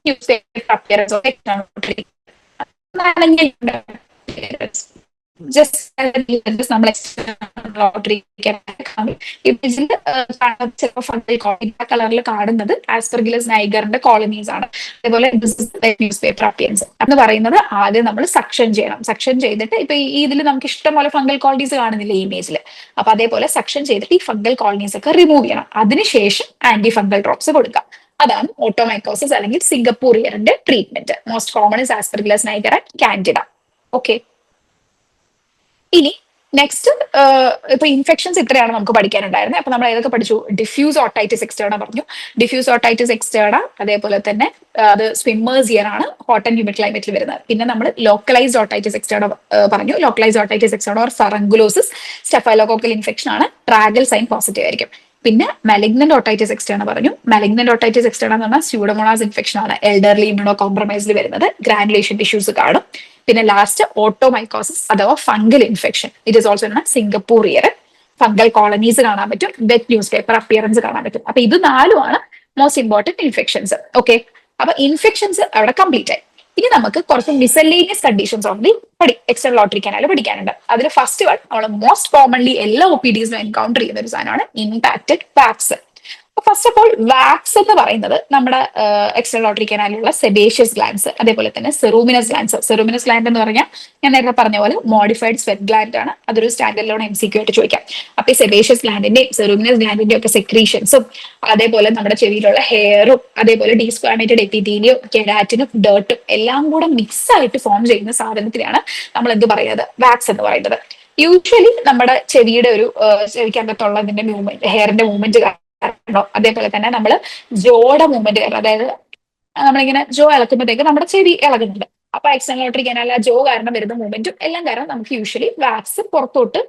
news paper appearance of just നമ്മൾ ചിലപ്പോൾ ഫംഗൽ കോളനി കളറിൽ കാണുന്നത് ആസ്പെർഗിലസ് നൈഗറിന്റെ കോളനീസ് ആണ്. അതേപോലെ ന്യൂസ് പേപ്പർ അപ്പിയറൻസ് എന്ന് പറയുന്നത് ആദ്യം നമ്മൾ സക്ഷൻ ചെയ്യണം. സക്ഷൻ ചെയ്തിട്ട് ഇപ്പൊ ഈ ഇതിൽ നമുക്ക് ഇഷ്ടം പോലെ ഫംഗൽ കോളനീസ് കാണുന്നില്ല ഈ ഇമേജിൽ. അപ്പൊ അതേപോലെ സക്ഷൻ ചെയ്തിട്ട് ഈ ഫംഗൽ കോളനീസ് ഒക്കെ റിമൂവ് ചെയ്യണം. അതിനുശേഷം ആന്റി ഫംഗൽ ഡ്രോപ്സ് കൊടുക്കാം. അതാണ് ഓട്ടോമൈക്കോസിസ് അല്ലെങ്കിൽ സിംഗപ്പൂർ ഇയറിന്റെ treatment. Most common is aspergillus niger and candida. Okay, ഇനി നെക്സ്റ്റ് ഇപ്പൊ ഇൻഫെക്ഷൻസ് ഇത്രയാണ് നമുക്ക് പഠിക്കാനുണ്ടായിരുന്നത്. അപ്പൊ നമ്മൾ ഏതൊക്കെ പഠിച്ചു? ഡിഫ്യൂസ് ഓട്ടൈറ്റിസ് എക്സ്റ്റേണ പറഞ്ഞു. ഡിഫ്യൂസ് ഓട്ടൈറ്റിസ് എക്സ്റ്റേണ അതേപോലെ തന്നെ അത് സ്വിമ്മേഴ്സ് ഇയർ ആണ്, ഹോട്ട് ആൻഡ് ഹ്യൂമിഡ് ക്ലൈമറ്റിൽ വരുന്നത്. പിന്നെ നമ്മൾ ലോക്കലൈസ്ഡ് ഓട്ടൈറ്റിസ് എക്സ്റ്റേണ പറഞ്ഞു. Localized otitis externa or furunculosis staphylococcal infection ആണ്, ട്രാഗൽ സൈൻ പോസിറ്റീവ് ആയിരിക്കും. പിന്നെ മലിഗ്നന്റ് ഓട്ടൈറ്റിസ് എക്സ്റ്റേണ പറഞ്ഞു. മലിഗ്നന്റ് ഓട്ടൈറ്റിസ് എക്സ്റ്റേണ എന്ന് പറഞ്ഞാൽ സ്യൂഡോമോണാസ് ഇൻഫെക്ഷൻ ആണ്, എൽഡർലി ഇമ്യൂണോ കോംപ്രമൈസിൽ വരുന്നത്, ഗ്രാനുലേഷൻ ടിഷ്യൂസ് കാണും. പിന്നെ ലാസ്റ്റ് ഓട്ടോമൈക്കോസിസ് അഥവാ fungal infection. It is also Singapore year. Fungal colonies കാണാൻ പറ്റും, വെറ്റ് ന്യൂസ് പേപ്പർ അപ്പിയറൻസ് കാണാൻ പറ്റും. അപ്പൊ ഇത് നാലുമാണ് മോസ്റ്റ് ഇമ്പോർട്ടന്റ് ഇൻഫെക്ഷൻസ്. ഓക്കെ, അപ്പൊ ഇൻഫെക്ഷൻസ് അവിടെ കംപ്ലീറ്റ് ആയി. ഇനി നമുക്ക് കുറച്ച് miscellaneous conditions of the external auditory canal പഠിക്കാനുണ്ട്. അതിൽ ഫസ്റ്റ് വൺ നമ്മൾ മോസ്റ്റ് കോമൺലി എല്ലാ OPDസിലും എൻകൗണ്ടർ ചെയ്യുന്ന ഒരു സാധനമാണ് impacted wax. First of all wax എന്ന് പറയുന്നത് നമ്മുടെ എക്സ്റ്റേണൽ ലോട്ടറി കനാലിലുള്ള സെബേഷ്യസ് ഗ്ലാൻഡ്സ്, അതേപോലെ തന്നെ സെറൂമിനസ് ഗ്ലാൻഡ്സ്. സെറൂമിനസ് ഗ്ലാൻഡ് എന്ന് പറഞ്ഞാൽ ഞാൻ നേരത്തെ പറഞ്ഞ പോലെ മോഡിഫൈഡ് സ്വെറ്റ് ഗ്ലാൻഡ് ആണ്. അതൊരു സ്റ്റാൻഡേർഡിലോൺ MCQ ആയിട്ട് ചോദിക്കാം. അപ്പൊ ഈ സെബേഷ്യസ് ഗ്ലാൻഡിന്റെയും സെറൂമിനസ് ഗ്ലാൻഡിന്റെയും ഒക്കെ സെക്രീഷൻസും അതേപോലെ നമ്മുടെ ചെവിയിലുള്ള ഹെയറും അതേപോലെ ഡീസ്ക്വാമേറ്റഡ് എപ്പിത്തീലിയും കെരാറ്റിനും ഡേർട്ടും എല്ലാം കൂടെ മിക്സ് ആയിട്ട് ഫോം ചെയ്യുന്ന സാധനത്തിനാണ് നമ്മൾ എന്ത് പറയുന്നത്? വാക്സ് എന്ന് പറയുന്നത്. യൂഷ്വലി നമ്മുടെ ചെവിയുടെ ഒരു ചെവിക്കകത്തുള്ളതിന്റെ മൂവ്മെന്റ്, ഹെയറിന്റെ മൂവ്മെന്റ് അതേപോലെ തന്നെ നമ്മൾ ജോയുടെ മൂവ്മെന്റ് കാരണം, അതായത് നമ്മളിങ്ങനെ ജോ ഇളക്കുമ്പോഴത്തേക്ക് നമ്മുടെ ചെവി ഇളകുന്നുണ്ട്. അപ്പൊ എക്സ്റ്റേണൽ ലോട്ടറി കനാൽ ആ ജോ കാരണം വരുന്ന മൂവ്മെന്റും എല്ലാം കാരണം നമുക്ക് യൂഷ്വലി വാക്സ് പുറത്തോട്ട്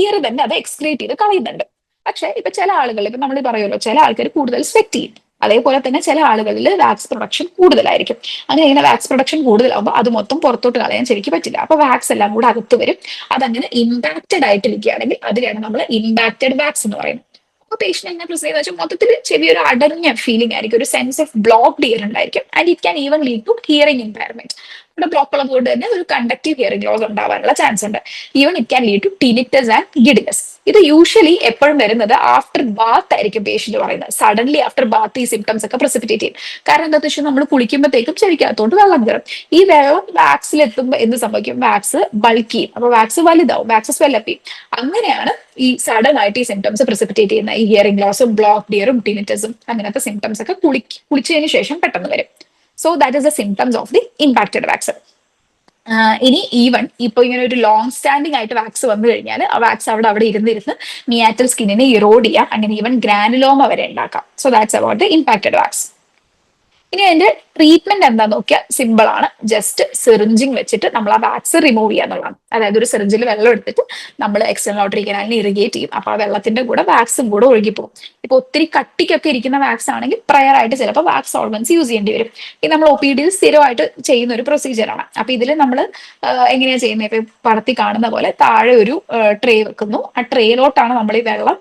ഇയർ തന്നെ അത് എക്സ്ക്രീറ്റ് ചെയ്ത് കളയുന്നുണ്ട്. പക്ഷെ ഇപ്പൊ ചില ആളുകൾ, ഇപ്പൊ നമ്മൾ പറയുമല്ലോ, ചില ആൾക്കാർ കൂടുതൽ സ്വെറ്റ് ചെയ്യും. അതേപോലെ തന്നെ ചില ആളുകളിൽ വാക്സ് പ്രൊഡക്ഷൻ കൂടുതലായിരിക്കും. അങ്ങനെ ഇങ്ങനെ വാക്സ് പ്രൊഡക്ഷൻ കൂടുതലാകുമ്പോൾ അത് മൊത്തം പുറത്തോട്ട് കളയാൻ ചെവിക്ക് പറ്റില്ല. അപ്പൊ വാക്സ് എല്ലാം കൂടെ അകത്ത് വരും. അതങ്ങനെ ഇമ്പാക്റ്റഡ് ആയിട്ടിരിക്കുകയാണെങ്കിൽ അതിനെയാണ് നമ്മൾ ഇമ്പാക്റ്റഡ് വാക്സ് എന്ന് പറയുന്നത്. അപ്പൊ പേഷ്യന്റ് എങ്ങനെ പ്രൊസീഡ് എന്ന് വെച്ചാൽ മൊത്തത്തിൽ ചെവി ഒരു അടഞ്ഞ ഫീലിംഗ് ആയിരിക്കും, ഒരു സെൻസ് ഓഫ് ബ്ലോക്ക്ഡ് ഇയർ ഉണ്ടായിരിക്കും. And it can even lead to hearing impairment. ഇവിടെ ബ്ലോക്ക് ഉള്ളത് കൊണ്ട് തന്നെ ഒരു കണ്ടക്റ്റീവ് ഹിയറിംഗ് ലോസ് ഉണ്ടാവാനുള്ള ചാൻസ് ഉണ്ട്. Even it can lead to tinnitus and giddiness. ഇത് യൂഷ്വലി എപ്പോഴും വരുന്നത് ആഫ്റ്റർ ബാത്ത് ആയിരിക്കും പേഷ്യന്റ് പറയുന്നത്. സഡൻലി ആഫ്റ്റർ ബാത്ത് ഈ സിംറ്റംസ് ഒക്കെ പ്രസിപ്പിറ്റേറ്റ് ചെയ്യും. കാരണം എന്താ വെച്ചാൽ നമ്മൾ കുളിക്കുമ്പോഴത്തേക്കും ചെവിക്കകത്തോട്ട് വെള്ളം കയറും. ഈ വെള്ളം വാക്സിൽ എത്തുമ്പോൾ എന്ത് സംഭവിക്കും? വാക്സ് ബൾക്ക് ചെയ്യും. അപ്പൊ വാക്സ് വലുതാവും, വാക്സ് സ്വെല്ലപ്പ് ചെയ്യും. അങ്ങനെയാണ് ഈ സഡൻ ആയിട്ട് ഈ സിംറ്റംസ് പ്രസിപ്പിറ്റേറ്റ് ചെയ്യുന്ന ഈ ഹിയറിംഗ് ലോസും ബ്ലോക്ക്ഡ് ഇയറും ടിനിറ്റസും അങ്ങനത്തെ സിംറ്റംസ് ഒക്കെ കുളിച്ചതിന് ശേഷം പെട്ടെന്ന് വരും. So that is the symptoms of the impacted wax. ഇനി ഈവൻ ഇപ്പൊ ഇങ്ങനെ ഒരു ലോങ് സ്റ്റാൻഡിങ് ആയിട്ട് വാക്സ് വന്നു കഴിഞ്ഞാൽ ആ വാക്സ് അവിടെ ഇരുന്നിരുന്ന് മിയാറ്റൽ സ്കിന്നിനെ ഇറോഡ് ചെയ്യാം. അങ്ങനെ ഈവൻ ഗ്രാനുലോമ വരെ ഉണ്ടാക്കാം. So that's about the impacted wax. ഇനി അതിന്റെ ട്രീറ്റ്മെന്റ് എന്താന്ന് നോക്കിയാൽ സിമ്പിൾ ആണ്. ജസ്റ്റ് സിറിഞ്ചിങ് വെച്ചിട്ട് നമ്മൾ ആ വാക്സ് റിമൂവ് ചെയ്യുക എന്നുള്ളതാണ്. അതായത് ഒരു സിറിഞ്ചിൽ വെള്ളം എടുത്തിട്ട് നമ്മൾ എക്സ്റ്റേണൽ ലോട്ടറി കനാലിനെ ഇറിഗേറ്റ് ചെയ്യും. അപ്പൊ ആ വെള്ളത്തിന്റെ കൂടെ വാക്സും കൂടെ ഒഴുകിപ്പോകും. ഇപ്പൊ ഒത്തിരി കട്ടിക്കൊക്കെ ഇരിക്കുന്ന വാക്സ് ആണെങ്കിൽ പ്രയർ ആയിട്ട് ചിലപ്പോൾ വാക്സ് സോൾവൻസ് യൂസ് ചെയ്യേണ്ടി വരും. ഇത് നമ്മൾ OPDയിൽ സ്ഥിരമായിട്ട് ചെയ്യുന്ന ഒരു പ്രൊസീജിയറാണ്. അപ്പൊ ഇതിൽ നമ്മൾ എങ്ങനെയാ ചെയ്യുന്നത്? ഇപ്പൊ പടത്തി കാണുന്ന പോലെ താഴെ ഒരു ട്രേ വെക്കുന്നു. ആ ട്രേയിലോട്ടാണ് നമ്മൾ ഈ വെള്ളം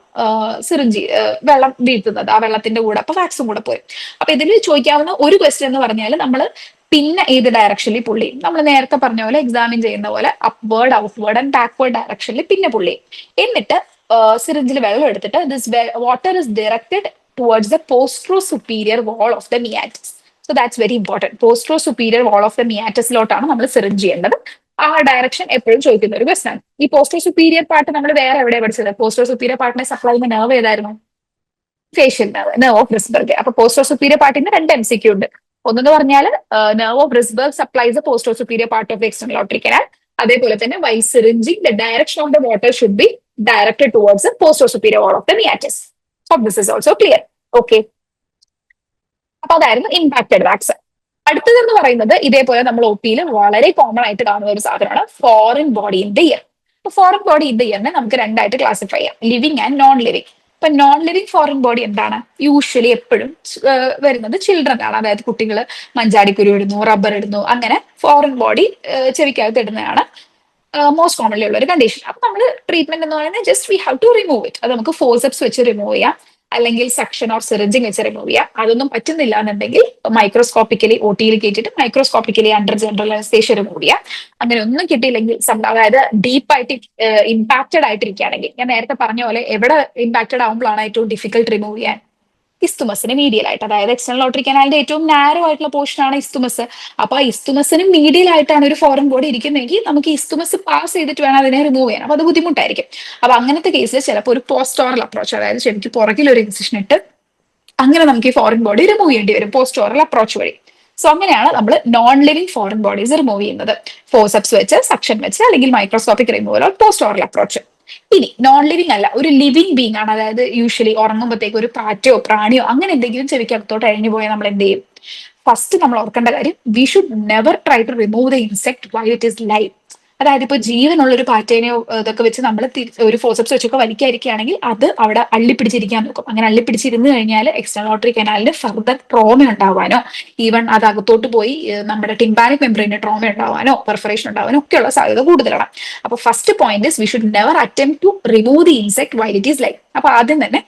വെള്ളം വീഴ്ത്തുന്നത്. ആ വെള്ളത്തിന്റെ കൂടെ അപ്പൊ വാക്സും കൂടെ പോരും. അപ്പൊ ഇതിൽ ചോദിക്കാവുന്ന ഒരു ക്വസ്റ്റ്യൻ എന്ന് പറഞ്ഞാൽ നമ്മൾ പിന്നെ ഏത് ഡയറക്ഷനിൽ പുള്ളി ചെയ്യും? നമ്മൾ നേരത്തെ പറഞ്ഞ പോലെ എക്സാമിൻ ചെയ്യുന്ന പോലെ അപ്വേർഡ്, ഔട്ട്വേർഡ് ആൻഡ് ബാക്ക്വേർഡ് ഡയറക്ഷനിൽ പിന്നെ പുള്ളി ചെയ്യും. എന്നിട്ട് സിറിഞ്ചിൽ വെള്ളം എടുത്തിട്ട് this water is directed towards the postero superior wall of the meatus. So that's very important. Postero superior wall of the മിയാറ്റിസിലോട്ടാണ് നമ്മൾ സിറിഞ്ച് ചെയ്യേണ്ടത്. ആ ഡയറക്ഷൻ എപ്പോഴും ചോദിക്കുന്ന ഒരു ക്വസ്റ്റൻ ആണ്. ഈ പോസ്റ്റോ സുപ്പീരിയർ പാർട്ട് നമ്മൾ വേറെ എവിടെ പഠിച്ചത്? പോസ്റ്റോ സുപ്പീരിയർ പാർട്ടിനെ സപ്ലൈ ചെയ്യുന്ന നെർവ് ഏതായിരുന്നു? Facial nerve of Wrisberg. അപ്പൊ പോസ്റ്റോ സുപ്പീരിയർ പാർട്ടിന് 2 MCQ ഉണ്ട്. ഒന്നെന്ന് പറഞ്ഞാൽ nerve of Wrisberg supplies the postero superior part of external auditory canal. അതേപോലെ തന്നെ why syringing the direction of the water should be directed towards the postero superior wall of the meatus. So this is also clear. Okay, അപ്പൊ അതായിരുന്നു impacted wax. അടുത്തതെന്ന് പറയുന്നത് ഇതേപോലെ നമ്മൾ OPയിൽ വളരെ common ആയിട്ട് കാണുന്ന ഒരു സാധനമാണ് foreign body in the year. അപ്പൊ ഫോറിൻ ബോഡി ഇൻ ദ ഇയറിനെ നമുക്ക് രണ്ടായിട്ട് ക്ലാസിഫൈ ചെയ്യാം, ലിവിങ് ആൻഡ് നോൺ ലിവിങ്. ഇപ്പൊ നോൺ ലിവിങ് ഫോറിൻ ബോഡി എന്താണ്? യൂഷ്വലി എപ്പോഴും വരുന്നത് ചിൽഡ്രൻ ആണ്. അതായത് കുട്ടികൾ മഞ്ചാടിക്കുരു ഇടുന്നു, റബ്ബർ ഇടുന്നു, അങ്ങനെ ഫോറിൻ ബോഡി ചെവിക്കകത്ത് ഇടുന്നതാണ്. മോസ്റ്റ് കോമൺലി ഉള്ള ഒരു കണ്ടീഷൻ. അപ്പൊ നമ്മൾ ട്രീറ്റ്മെന്റ് എന്ന് പറയുന്നത് just we have to remove it. അത് നമുക്ക് ഫോർസെപ്സ് വെച്ച് റിമൂവ് ചെയ്യാം, അല്ലെങ്കിൽ സെക്ഷൻ ഓർ സിറിഞ്ചിങ് വെച്ച് റിമൂവ് ചെയ്യാം. അതൊന്നും പറ്റുന്നില്ല എന്നുണ്ടെങ്കിൽ മൈക്രോസ്കോപ്പിക്കലി OT-യിൽ കയറ്റിയിട്ട് microscopically under general anaesthesia remove ചെയ്യാം. അങ്ങനെ ഒന്നും കിട്ടിയില്ലെങ്കിൽ അതായത് ഡീപ്പായിട്ട് ഇമ്പാക്റ്റഡ് ആയിട്ടിരിക്കുകയാണെങ്കിൽ, ഞാൻ നേരത്തെ പറഞ്ഞ പോലെ എവിടെ ഇമ്പാക്റ്റഡ് ആകുമ്പോഴാണ് ഏറ്റവും ഡിഫിക്കൽട്ട് റിമൂവ് ചെയ്യാൻ? ഇസ്തുമസിന് മീഡിയൽ ആയിട്ട്, അതായത് എക്സ്റ്റേണൽ ഓട്ടറി കനാലിന്റെ ഏറ്റവും നാരോ ആയിട്ടുള്ള പോർഷൻ ആണ് ഇസ്തുമസ്. അപ്പൊ ആ ഇസ്തുമസിന് മീഡിയൽ ആയിട്ടാണ് ഒരു ഫോറിൻ ബോഡി ഇരിക്കുന്നതെങ്കിൽ നമുക്ക് ഇസ്തുമസ് പാസ് ചെയ്തിട്ട് വേണം അതിനെ റിമൂവ് ചെയ്യാൻ. അപ്പൊ അത് ബുദ്ധിമുട്ടായിരിക്കും. അപ്പൊ അങ്ങനത്തെ കേസിൽ ചിലപ്പോൾ ഒരു പോസ്റ്റോറൽ അപ്രോച്ച്, അതായത് ശരിക്കും പുറകിൽ ഒരു ഇൻസിഷൻ ഇട്ട് അങ്ങനെ നമുക്ക് ഈ ഫോറിൻ ബോഡി റിമൂവ് ചെയ്യേണ്ടി വരും പോസ്റ്റോറൽ അപ്രോച്ച് വഴി. സോ അങ്ങനെയാണ് നമ്മൾ non living foreign bodies remove ചെയ്യുന്നത്, ഫോർസെപ്സ് വെച്ച്, സക്ഷൻ വെച്ച്, അല്ലെങ്കിൽ മൈക്രോസ്കോപ്പിക് റിമൂവൽ ഓർ പോസ്റ്റോറൽ അപ്രോച്ച്. ഇനി നോൺ ലിവിംഗ് അല്ല, ഒരു ലിവിംഗ് ബീങ് ആണ്, അതായത് യൂഷ്വലി ഉറങ്ങുമ്പോഴത്തേക്ക് ഒരു പാറ്റയോ പ്രാണിയോ അങ്ങനെ എന്തെങ്കിലും ചെവിക്കകത്തോട്ട് അഴിഞ്ഞു പോയാൽ നമ്മൾ എന്ത് ചെയ്യും? ഫസ്റ്റ് നമ്മൾ ഓർക്കേണ്ട കാര്യം, we should never try to remove the insect while it is live. അതായത് ഇപ്പൊ ജീവനുള്ള ഒരു പാറ്റേനെയോ ഇതൊക്കെ വെച്ച് നമ്മൾ ഒരു ഫോർസെപ്സ് വെച്ചൊക്കെ വലിക്കാതിരിക്കുകയാണെങ്കിൽ അത് അവിടെ അള്ളിപ്പിടിച്ചിരിക്കാൻ നോക്കും. അങ്ങനെ അള്ളിപ്പിടിച്ചിരുന്നു കഴിഞ്ഞാൽ എക്സ്റ്റേണൽ ഓട്ടറി കനാലിന് ഫർദർ ട്രോമ ഉണ്ടാവാനോ, ഈവൻ അത് അകത്തോട്ട് പോയി നമ്മുടെ ടിംപാനിക് മെംബ്രെയിന് ട്രോമ ഉണ്ടാവാനോ പെർഫറേഷൻ ഉണ്ടാവാനോ ഒക്കെയുള്ള സാധ്യത കൂടുതലാണ്. അപ്പൊ first point is we should never attempt to remove the insect while it is live. അപ്പൊ ആദ്യം തന്നെ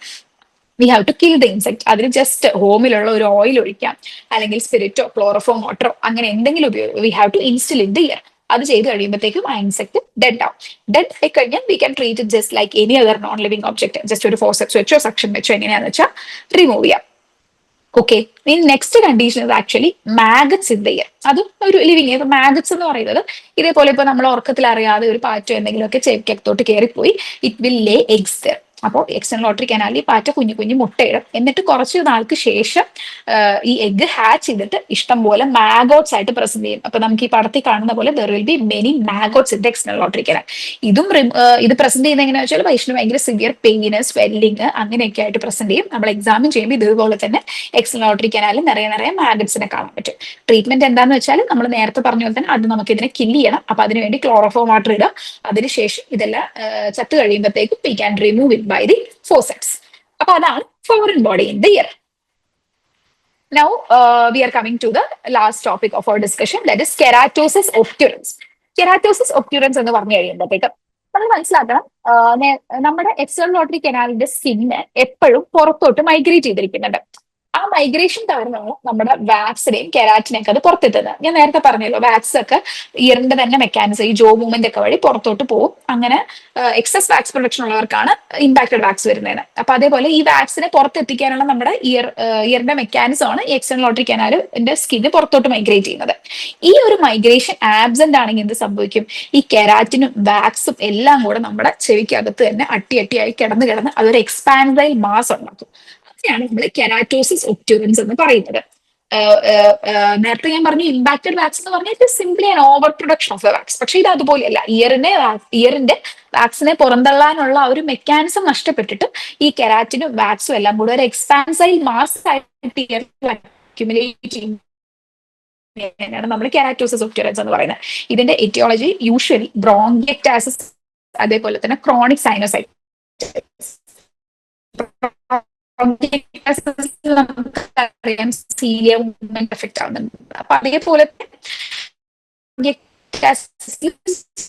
we have to kill the insect. അതിന് ജസ്റ്റ് ഹോമിലുള്ള ഒരു ഓയിൽ ഒഴിക്കാം, അല്ലെങ്കിൽ സ്പിരിറ്റോ ക്ലോറോഫോം വാട്ടറോ അങ്ങനെ എന്തെങ്കിലും ഉപയോഗിക്കും. We have to instil in the ear. അത് ചെയ്ത് കഴിയുമ്പോഴത്തേക്കും ആ ഇൻസെക്ട് ഡെഡ് ആവും. ഡെഡ് ആയി കഴിഞ്ഞാൽ we can treat it just like any other non living object. Just ഒരു ഫോർസെപ്സ് വെച്ചോ സക്ഷൻ വെച്ചോ എങ്ങനെയാന്ന് വെച്ചാൽ റിമൂവ് ചെയ്യാം. ഓക്കെ, ഇനി നെക്സ്റ്റ് കണ്ടീഷൻ ഇത് actually maggots in the year. അതും ഒരു ലിവിങ്. ഇപ്പൊ മാഗറ്റ്സ് എന്ന് പറയുന്നത് ഇതേപോലെ ഇപ്പൊ നമ്മൾ ഉറക്കത്തിൽ അറിയാതെ ഒരു പാറ്റോ എന്തെങ്കിലുമൊക്കെ ചെവിക്കകത്തോട്ട് കയറിപ്പോയി, it will Leh eggs there. അപ്പോൾ എക്സ്റ്റേണൽ ഓട്ടറി കനാലിൽ പാറ്റ കുഞ്ഞു കുഞ്ഞു മുട്ടയിടും. എന്നിട്ട് കുറച്ച് നാൾക്ക് ശേഷം ഈ എഗ് ഹാച്ച് ചെയ്തിട്ട് ഇഷ്ടം പോലെ മാഗോട്ട്സ് ആയിട്ട് പ്രസന്റ് ചെയ്യും. അപ്പൊ നമുക്ക് ഈ പടത്തിൽ കാണുന്ന പോലെ there will be many maggots in the external auditory canal. ഇത് പ്രസന്റ് ചെയ്യുന്നത് എങ്ങനെയാ വെച്ചാൽ പേഷ്യന്റ് ഭയങ്കര സിവിയർ പെയിന്, സ്വെല്ലിങ് അങ്ങനെയൊക്കെ ആയിട്ട് പ്രസന്റ് ചെയ്യും. നമ്മൾ എക്സാമിൻ ചെയ്യുമ്പോൾ ഇതുപോലെ തന്നെ എക്സ്റ്റേണൽ ഓട്ടറി കനാലിൽ നിറയെ മാഗറ്റ്സിനെ കാണാൻ പറ്റും. ട്രീറ്റ്മെന്റ് എന്താണെന്ന് വെച്ചാൽ നമ്മൾ നേരത്തെ പറഞ്ഞ പോലെ തന്നെ അത് നമുക്ക് ഇതിനെ കില്ല് ചെയ്യണം. അപ്പൊ അതിനുവേണ്ടി ക്ലോറോഫോം വാട്ടർ ഇടുക. അതിനുശേഷം ഇതെല്ലാം ചത്ത് കഴിയുമ്പോഴത്തേക്കും we can remove it by the forceps. അപ്പൊ അതാണ് foreign body in the ear. Now we are coming to the last topic of our discussion, that is keratosis obturans. Keratosis obturans എന്ന് പറഞ്ഞു കഴിയുമ്പോഴത്തേക്ക് നമ്മൾ മനസ്സിലാക്കണം, നമ്മുടെ എക്സ്റ്റേണൽ ഓട്ടറി കനാലിന്റെ സ്കിന്ന് എപ്പോഴും പുറത്തോട്ട് മൈഗ്രേറ്റ് ചെയ്തിരിക്കുന്നുണ്ട്. ആ മൈഗ്രേഷൻ കാരണമാണ് നമ്മുടെ വാക്സിനെയും കെരാറ്റിനെയൊക്കെ അത് പുറത്തെത്തുന്നത്. ഞാൻ നേരത്തെ പറഞ്ഞല്ലോ, വാക്സ് ഒക്കെ ഇയറിന്റെ തന്നെ മെക്കാനിസം, ഈ ജോ മൂവ്മെന്റ് ഒക്കെ വഴി പുറത്തോട്ട് പോകും. അങ്ങനെ എക്സസ് വാക്സ് പ്രൊഡക്ഷൻ ഉള്ളവർക്കാണ് ഇമ്പാക്റ്റഡ് വാക്സ് വരുന്നത്. അപ്പൊ അതേപോലെ ഈ വാക്സിനെ പുറത്തെത്തിക്കാനുള്ള നമ്മുടെ ഇയറിന്റെ മെക്കാനിസം ആണ് ഈ എക്സ്റ്റേണൽ ഓട്ടറി കനാലിന്റെ സ്കിന്ന് പുറത്തോട്ട് മൈഗ്രേറ്റ് ചെയ്യുന്നത്. ഈ ഒരു മൈഗ്രേഷൻ ആബ്സെന്റ് ആണെങ്കിൽ എന്ത് സംഭവിക്കും? ഈ കെരാറ്റിനും വാക്സും എല്ലാം കൂടെ നമ്മുടെ ചെവിക്കകത്ത് തന്നെ അട്ടിയായി കിടന്ന് അതൊരു എക്സ്പാൻസൈൽ മാസ് ഉണ്ടാക്കും. ാണ് നമ്മൾ കെരാറ്റോസിസ് ഒബ്റ്റുറൻസ് എന്ന് പറയുന്നത്. നേരത്തെ ഞാൻ പറഞ്ഞു ഇമ്പാക്റ്റഡ് വാക്സ് എന്ന് പറഞ്ഞാൽ it simply an over production of the wax. പക്ഷെ ഇത് അതുപോലെയല്ല. ഇയറിന്റെ വാക്സിനെ പുറന്തള്ളാനുള്ള ഒരു മെക്കാനിസം നഷ്ടപ്പെട്ടിട്ട് ഈ കെരാറ്റിനും വാക്സും എല്ലാം കൂടെ ഒരു എക്സ്പാൻസൈൽ മാസ് ആയിട്ട് അക്യുമുലേറ്റ് ചെയ്യുന്നതാണ് നമ്മൾ കെരാറ്റോസിസ് ഒബ്റ്റുറൻസ് എന്ന് പറയുന്നത്. ഇതിന്റെ എറ്റിയോളജി യൂഷ്വലി ബ്രോങ്കിയക്ടാസിസ്, അതേപോലെ തന്നെ ക്രോണിക് സൈനോസൈറ്റിസ്. നമുക്കറിയാം സീലിയ മൂവ്മെന്റ് എഫക്ട് ആവുന്നുണ്ട്. അപ്പൊ അതേപോലെ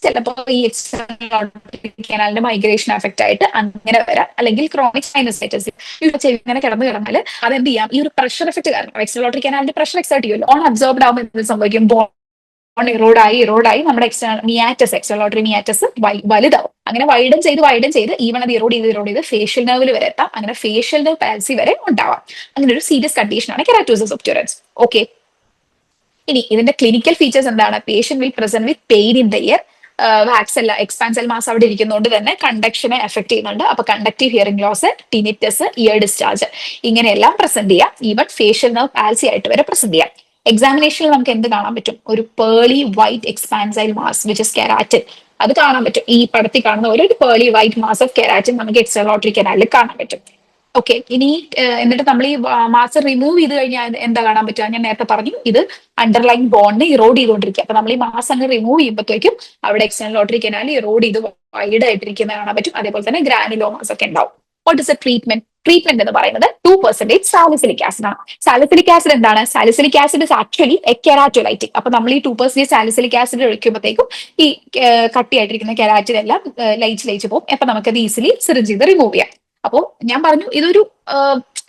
ചിലപ്പോൾ ഈ കനാലിന്റെ മൈഗ്രേഷൻ എഫക്ട് ആയിട്ട് അങ്ങനെ വരാം. അല്ലെങ്കിൽ ക്രോണിക് സൈനസൈറ്റിസ് ചെവി ഇങ്ങനെ കിടന്നാൽ അതെന്ത് ചെയ്യാം? ഈ ഒരു പ്രഷർ എഫക്ട് കാരണം എക്സ്റ്റേണൽ ഓട്ടറി കനാലിന്റെ പ്രഷർ എക്സേർട്ട് ചെയ്യുമല്ലോ, ഓൺ അബ്സോർബ്ഡ് ആവുമ്പോൾ എന്ത് സംഭവിക്കും? ഇറോഡായി നമ്മുടെ എക്സ്റ്റേണൽ ഓട്ടറി മിയാറ്റസ് വലുതാവും. അങ്ങനെ വൈഡൻ ചെയ്ത് ഈവൺ അത് ഇറോഡ് ചെയ്ത് ഫേഷ്യൽ നെർവിൽ വരെ എത്താം. അങ്ങനെ ഫേഷ്യൽ നെർവ് പാൽസി വരെ ഉണ്ടാവാം. അങ്ങനെ ഒരു സീരിയസ് കണ്ടീഷനാണ് കെരാറ്റോസിസ് ഒബ്റ്റുറൻസ്. ഓക്കെ, ഇനി ഇതിന്റെ ക്ലിനിക്കൽ ഫീച്ചേഴ്സ് എന്താണ്? Patient will present with pain in the ear. Wax അല്ല, എക്സ്പാൻസൽ മാസ് അവിടെ ഇരിക്കുന്നതുകൊണ്ട് തന്നെ കണ്ടക്ഷനെ എഫക്ട് ചെയ്യുന്നുണ്ട്. അപ്പൊ conductive hearing loss, tinnitus, ear discharge ഇങ്ങനെയെല്ലാം പ്രസന്റ് ചെയ്യാം. ഈവൻ ഫേഷ്യൽ നെർവ് പാൽസി ആയിട്ട് വരെ പ്രസന്റ് ചെയ്യാം. എക്സാമിനേഷനിൽ നമുക്ക് എന്ത് കാണാൻ പറ്റും? ഒരു pearly white expansile mass which is keratin. അത് കാണാൻ പറ്റും. ഈ പടത്തിൽ കാണുന്ന പോലെ ഒരു pearly white mass of keratin നമുക്ക് എക്സ്റ്റേണൽ ഓട്ടറി കനാലിൽ കാണാൻ പറ്റും. ഓക്കെ, ഇനി എന്നിട്ട് നമ്മൾ ഈ മാസ് റിമൂവ് ചെയ്ത് കഴിഞ്ഞാൽ എന്താ കാണാൻ പറ്റുക? ഞാൻ നേരത്തെ പറഞ്ഞു, ഇത് അണ്ടർലൈൻ ബോണ്ടിനെ ഇറോഡ് ചെയ്തുകൊണ്ടിരിക്കുക. അപ്പൊ നമ്മൾ ഈ മാസ് അങ്ങ് റിമൂവ് ചെയ്യുമ്പോഴത്തേക്കും അവിടെ എക്സ്റ്റേണൽ ഓട്ടറി കനാൽ ഇറോഡ് ചെയ്ത് വൈഡ് ആയിട്ടിരിക്കുന്നത് കാണാൻ പറ്റും. അതേപോലെ തന്നെ ഗ്രാനുലോമാസ് ഒക്കെ ഉണ്ടാവും. What is a treatment? Treatment എന്ന് പറയുന്നത് 2% സാലിസിലിക് ആസിഡ് ആണ്. സാലിസിലിക് ആസിഡ് എന്താണ്? Salicylic acid is actually a keratolytic. അപ്പൊ നമ്മൾ ഈ 2% സാലിസിലിക് ആസിഡ് ഒഴിക്കുമ്പോഴത്തേക്കും ഈ കട്ടിയായിട്ടിരിക്കുന്ന കെരാറ്റിൻ എല്ലാം ലയിച്ച് പോകും. അപ്പൊ നമുക്കത് ഈസിലി സിറിഞ്ച് ചെയ്ത് റിമൂവ് ചെയ്യാം. അപ്പോൾ ഞാൻ പറഞ്ഞു ഇതൊരു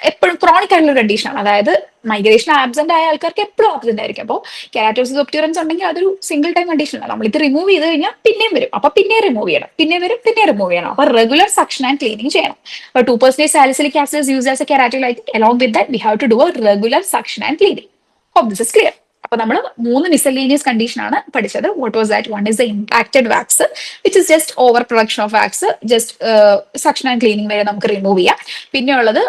എപ്പോഴും ക്രോണിക് ആയിട്ടുള്ള കണ്ടീഷൻ ആണ്. അതായത് മൈഗ്രേഷൻ ആബ്സെന്റ് ആയ ആൾക്കാർക്ക് എപ്പോഴും ആബ്സെന്റ് ആയിരിക്കും. അപ്പോൾ കെരാറ്റോസിസ് ഒബ്റ്റുറൻസ് ഉണ്ടെങ്കിൽ അതൊരു സിംഗിൾ ടൈം കണ്ടീഷൻ ആണ്. നമ്മളിത് റിമൂവ് ചെയ്ത് കഴിഞ്ഞാൽ പിന്നെയും വരും. അപ്പൊ പിന്നെ റിമൂവ് ചെയ്യണം, പിന്നെ വരും, പിന്നെ റിമൂവ് ചെയ്യണം. അപ്പൊ റെഗുലർ സക്ഷൻ ആൻഡ് ക്ലീനിങ് ചെയ്യണം. അപ്പൊ 2% salicylic acid is used as a keratolite. Along with that, we have to do a regular suction and cleaning. Hope this is clear. അപ്പൊ നമ്മൾ 3 മിസലേനിയസ് കണ്ടീഷൻ ആണ് പഠിച്ചത്. What was that? One is the impacted wax, which is just over production of wax, just suction and cleaning വരെ നമുക്ക് remove ചെയ്യാം. പിന്നെ ഉള്ളത്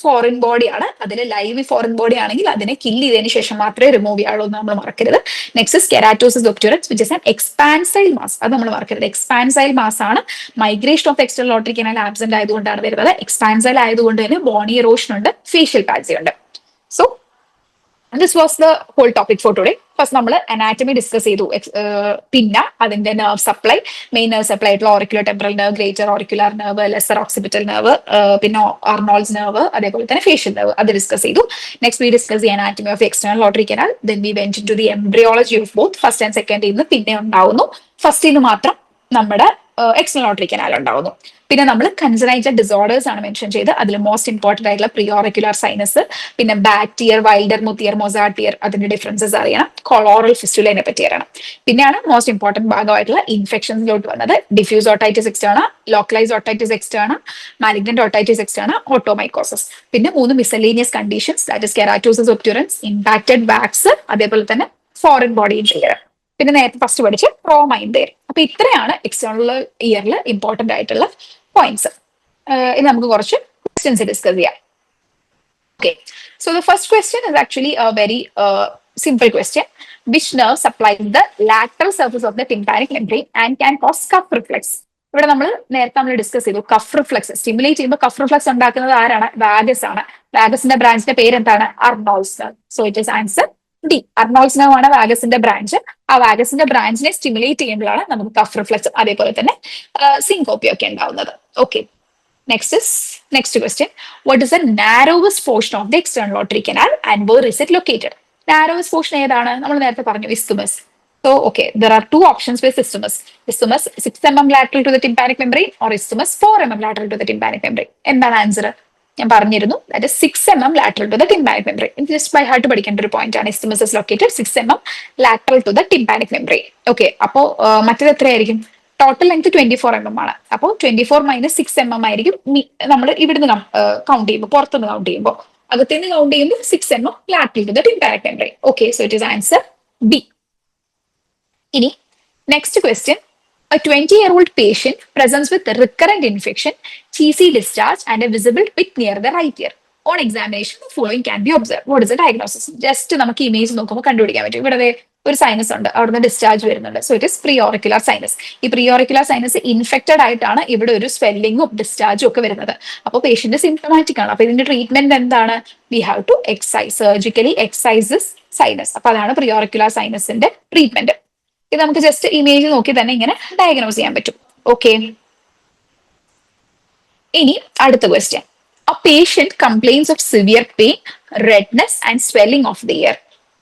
foreign body ആണ്. അതിൽ ലൈവ് ഫോറിൻ ബോഡി ആണെങ്കിൽ അതിനെ കില്ല് ചെയ്തതിന് ശേഷം മാത്രമേ റിമൂവ് ചെയ്യാവുള്ളൂ എന്ന് നമ്മൾ മറക്കരുത്. Next is keratosis obturans, which is an expansile mass. അത് നമ്മൾ മറക്കരുത്. എക്സ്പാൻസൈൽ മാസ് ആണ്. Migration of external auditory canal absent ആയതുകൊണ്ടാണ് വരുന്നത്. എക്സ്പാൻസൈൽ ആയതുകൊണ്ട് തന്നെ ബോണി എറോഷൻ ഉണ്ട്, ഫേഷ്യൽ പാൽസി ഉണ്ട്. So this was the whole topic for today. First നമ്മൾ അനാറ്റമി ഡിസ്കസ് ചെയ്തു. പിന്നെ അതിന്റെ nerve supply, main nerve supply ആയിട്ടുള്ള auricular temporal nerve, greater auricular nerve, lesser occipital nerve, പിന്നെ അർണോൾസ് നെർവ്, അതേപോലെ തന്നെ ഫേഷ്യൽ നെർവ്, അത് ഡിസ്കസ് ചെയ്തു. Next we discuss the anatomy of external auditory canal. Then we went into the embryology of both. First and second ഇന്ന് പിന്നെ ഉണ്ടാവുന്നു. ഫസ്റ്റിന്ന് മാത്രം നമ്മുടെ എക്സ്റ്റേണൽ ലോട്ടറി കനാൽ ഉണ്ടാവുന്നു. പിന്നെ നമ്മൾ കൺജനൈറ്റൽ ഡിസോർഡേഴ്സ് ആണ് മെൻഷൻ ചെയ്ത്. അതിൽ മോസ്റ്റ് ഇമ്പോർട്ടന്റ് ആയിട്ടുള്ള പ്രിയോറിക്കുലർ സൈനസ്, പിന്നെ ബാക്ടിയർ, വൈൽഡർ മുത്തിയർ, മൊസാട്ടിയർ, അതിന്റെ ഡിഫറൻസസ് അറിയണം. കൊളോറൽ ഫിസ്റ്റുലനെ പറ്റി അറിയണം. പിന്നെയാണ് മോസ്റ്റ് ഇമ്പോർട്ടന്റ് ഭാഗമായിട്ടുള്ള ഇൻഫെക്ഷൻസിലോട്ട് വന്നത്. Diffuse otitis externa, localize otitis externa, malignant otitis externa, otomycosis. പിന്നെ 3 miscellaneous conditions, that is keratosis obturans, impacted wax, അതേപോലെ തന്നെ ഫോറിൻ ബോഡി ഇഞ്ചുറി. പിന്നെ നേരത്തെ ഫസ്റ്റ് പഠിച്ച് ട്രോമ ഇൻ ദ എയർ. അപ്പൊ ഇത്രയാണ് എക്സ്റ്റേണൽ ഇയറിൽ ഇമ്പോർട്ടന്റ് ആയിട്ടുള്ള പോയിന്റ്സ്. ഇനി നമുക്ക് കുറച്ച് ക്വസ്റ്റ്യൻസ് ഡിസ്കസ് ചെയ്യാം. Okay, so the first question is actually a very simple question. Which nerve supplies the lateral surface of the tympanic membrane and can cause cough reflex? ഇവിടെ നേരത്തെ നമ്മൾ discuss ചെയ്തു cough reflex. Stimulate ചെയ്യുമ്പോൾ cough reflex ഉണ്ടാക്കുന്നത് ആരാണ്? Vagus ആണ്. വാഗസിന്റെ ബ്രാഞ്ചിന്റെ പേര് എന്താണ്? Arnold's nerve. So it is answer D. Arnold's nerve ആണ് വാഗസിന്റെ ബ്രാഞ്ച്. ആ വാഗസിന്റെ ബ്രാഞ്ചിനെ സ്റ്റിമുലേറ്റ് ചെയ്യുമ്പോഴാണ് നമുക്ക് കഫ് റിഫ്ലെക്സ്, അതേപോലെ തന്നെ സിങ്കോപ്പി ഒക്കെ ഉണ്ടാവുന്നത്. Okay, next question. What is the narrowest portion of the external auditory canal and where is it located? Narrowest portion ഏതാണ്? നമ്മൾ നേരത്തെ പറഞ്ഞു isthmus. So, okay, there are two options with isthmus. Isthmus 6 mm lateral to the tympanic membrane or isthmus 4 mm lateral to the tympanic membrane. എന്താണ് answer? ഞാൻ പറഞ്ഞിരുന്നു, that is 6 mm lateral to the tympanic membrane. ഇത് just by heart പഠിക്കേണ്ട ഒരു point ആണ്. isthmus is located 6 mm lateral to the tympanic membrane. Okay, അപ്പോ മറ്റേത് എത്രയായിരിക്കും? ടോട്ടൽ ലെങ്ത് 24 mm ആണ്. അപ്പോൾ 24 മൈനസ് 6 mm ആയിരിക്കും നമ്മൾ ഇവിടുന്ന് കൗണ്ട് ചെയ്യുമ്പോൾ, പുറത്തുനിന്ന് കൗണ്ട് ചെയ്യുമ്പോൾ. അകത്തുനിന്ന് കൗണ്ട് ചെയ്യുമ്പോൾ 6 mm lateral to the tympanic membrane. Okay, so it is answer B. ഇനി next question. A 20-year-old patient presents with recurrent infection, cheesy discharge, and a visible pit near the right ear. On examination, the following can be observed. What is the diagnosis? Just നമുക്ക് image നോക്കുമ്പോൾ കണ്ടുപിടിക്കാൻ പറ്റും. ഇവിടെ ഒരു sinus ഉണ്ട്, അവിടുന്ന് discharge വരുന്നുണ്ട്. So it is preauricular sinus. ഈ പ്രിയോറിക്കുലർ സൈനസ് ഇൻഫെക്റ്റഡ് ആയിട്ടാണ് ഇവിടെ ഒരു സ്വെല്ലിങ്ങും ഡിസ്ചാർജും ഒക്കെ വരുന്നത്. അപ്പോൾ പേഷ്യന്റ് സിംപ്റ്റമാറ്റിക് ആണ്. അപ്പൊ ഇതിന്റെ ട്രീറ്റ്മെന്റ് എന്താണ്? We have to excise, surgically excises sinus. അപ്പൊ അതാണ് പ്രിയോറിക്കുലർ സൈനസിന്റെ ട്രീറ്റ്മെന്റ്. ഇത് നമുക്ക് ജസ്റ്റ് ഇമേജ് നോക്കി തന്നെ ഇങ്ങനെ ഡയഗ്നോസ് ചെയ്യാൻ പറ്റും. ഓക്കെ, ഇനി അടുത്ത question. A patient complains of severe pain, redness and swelling of the ear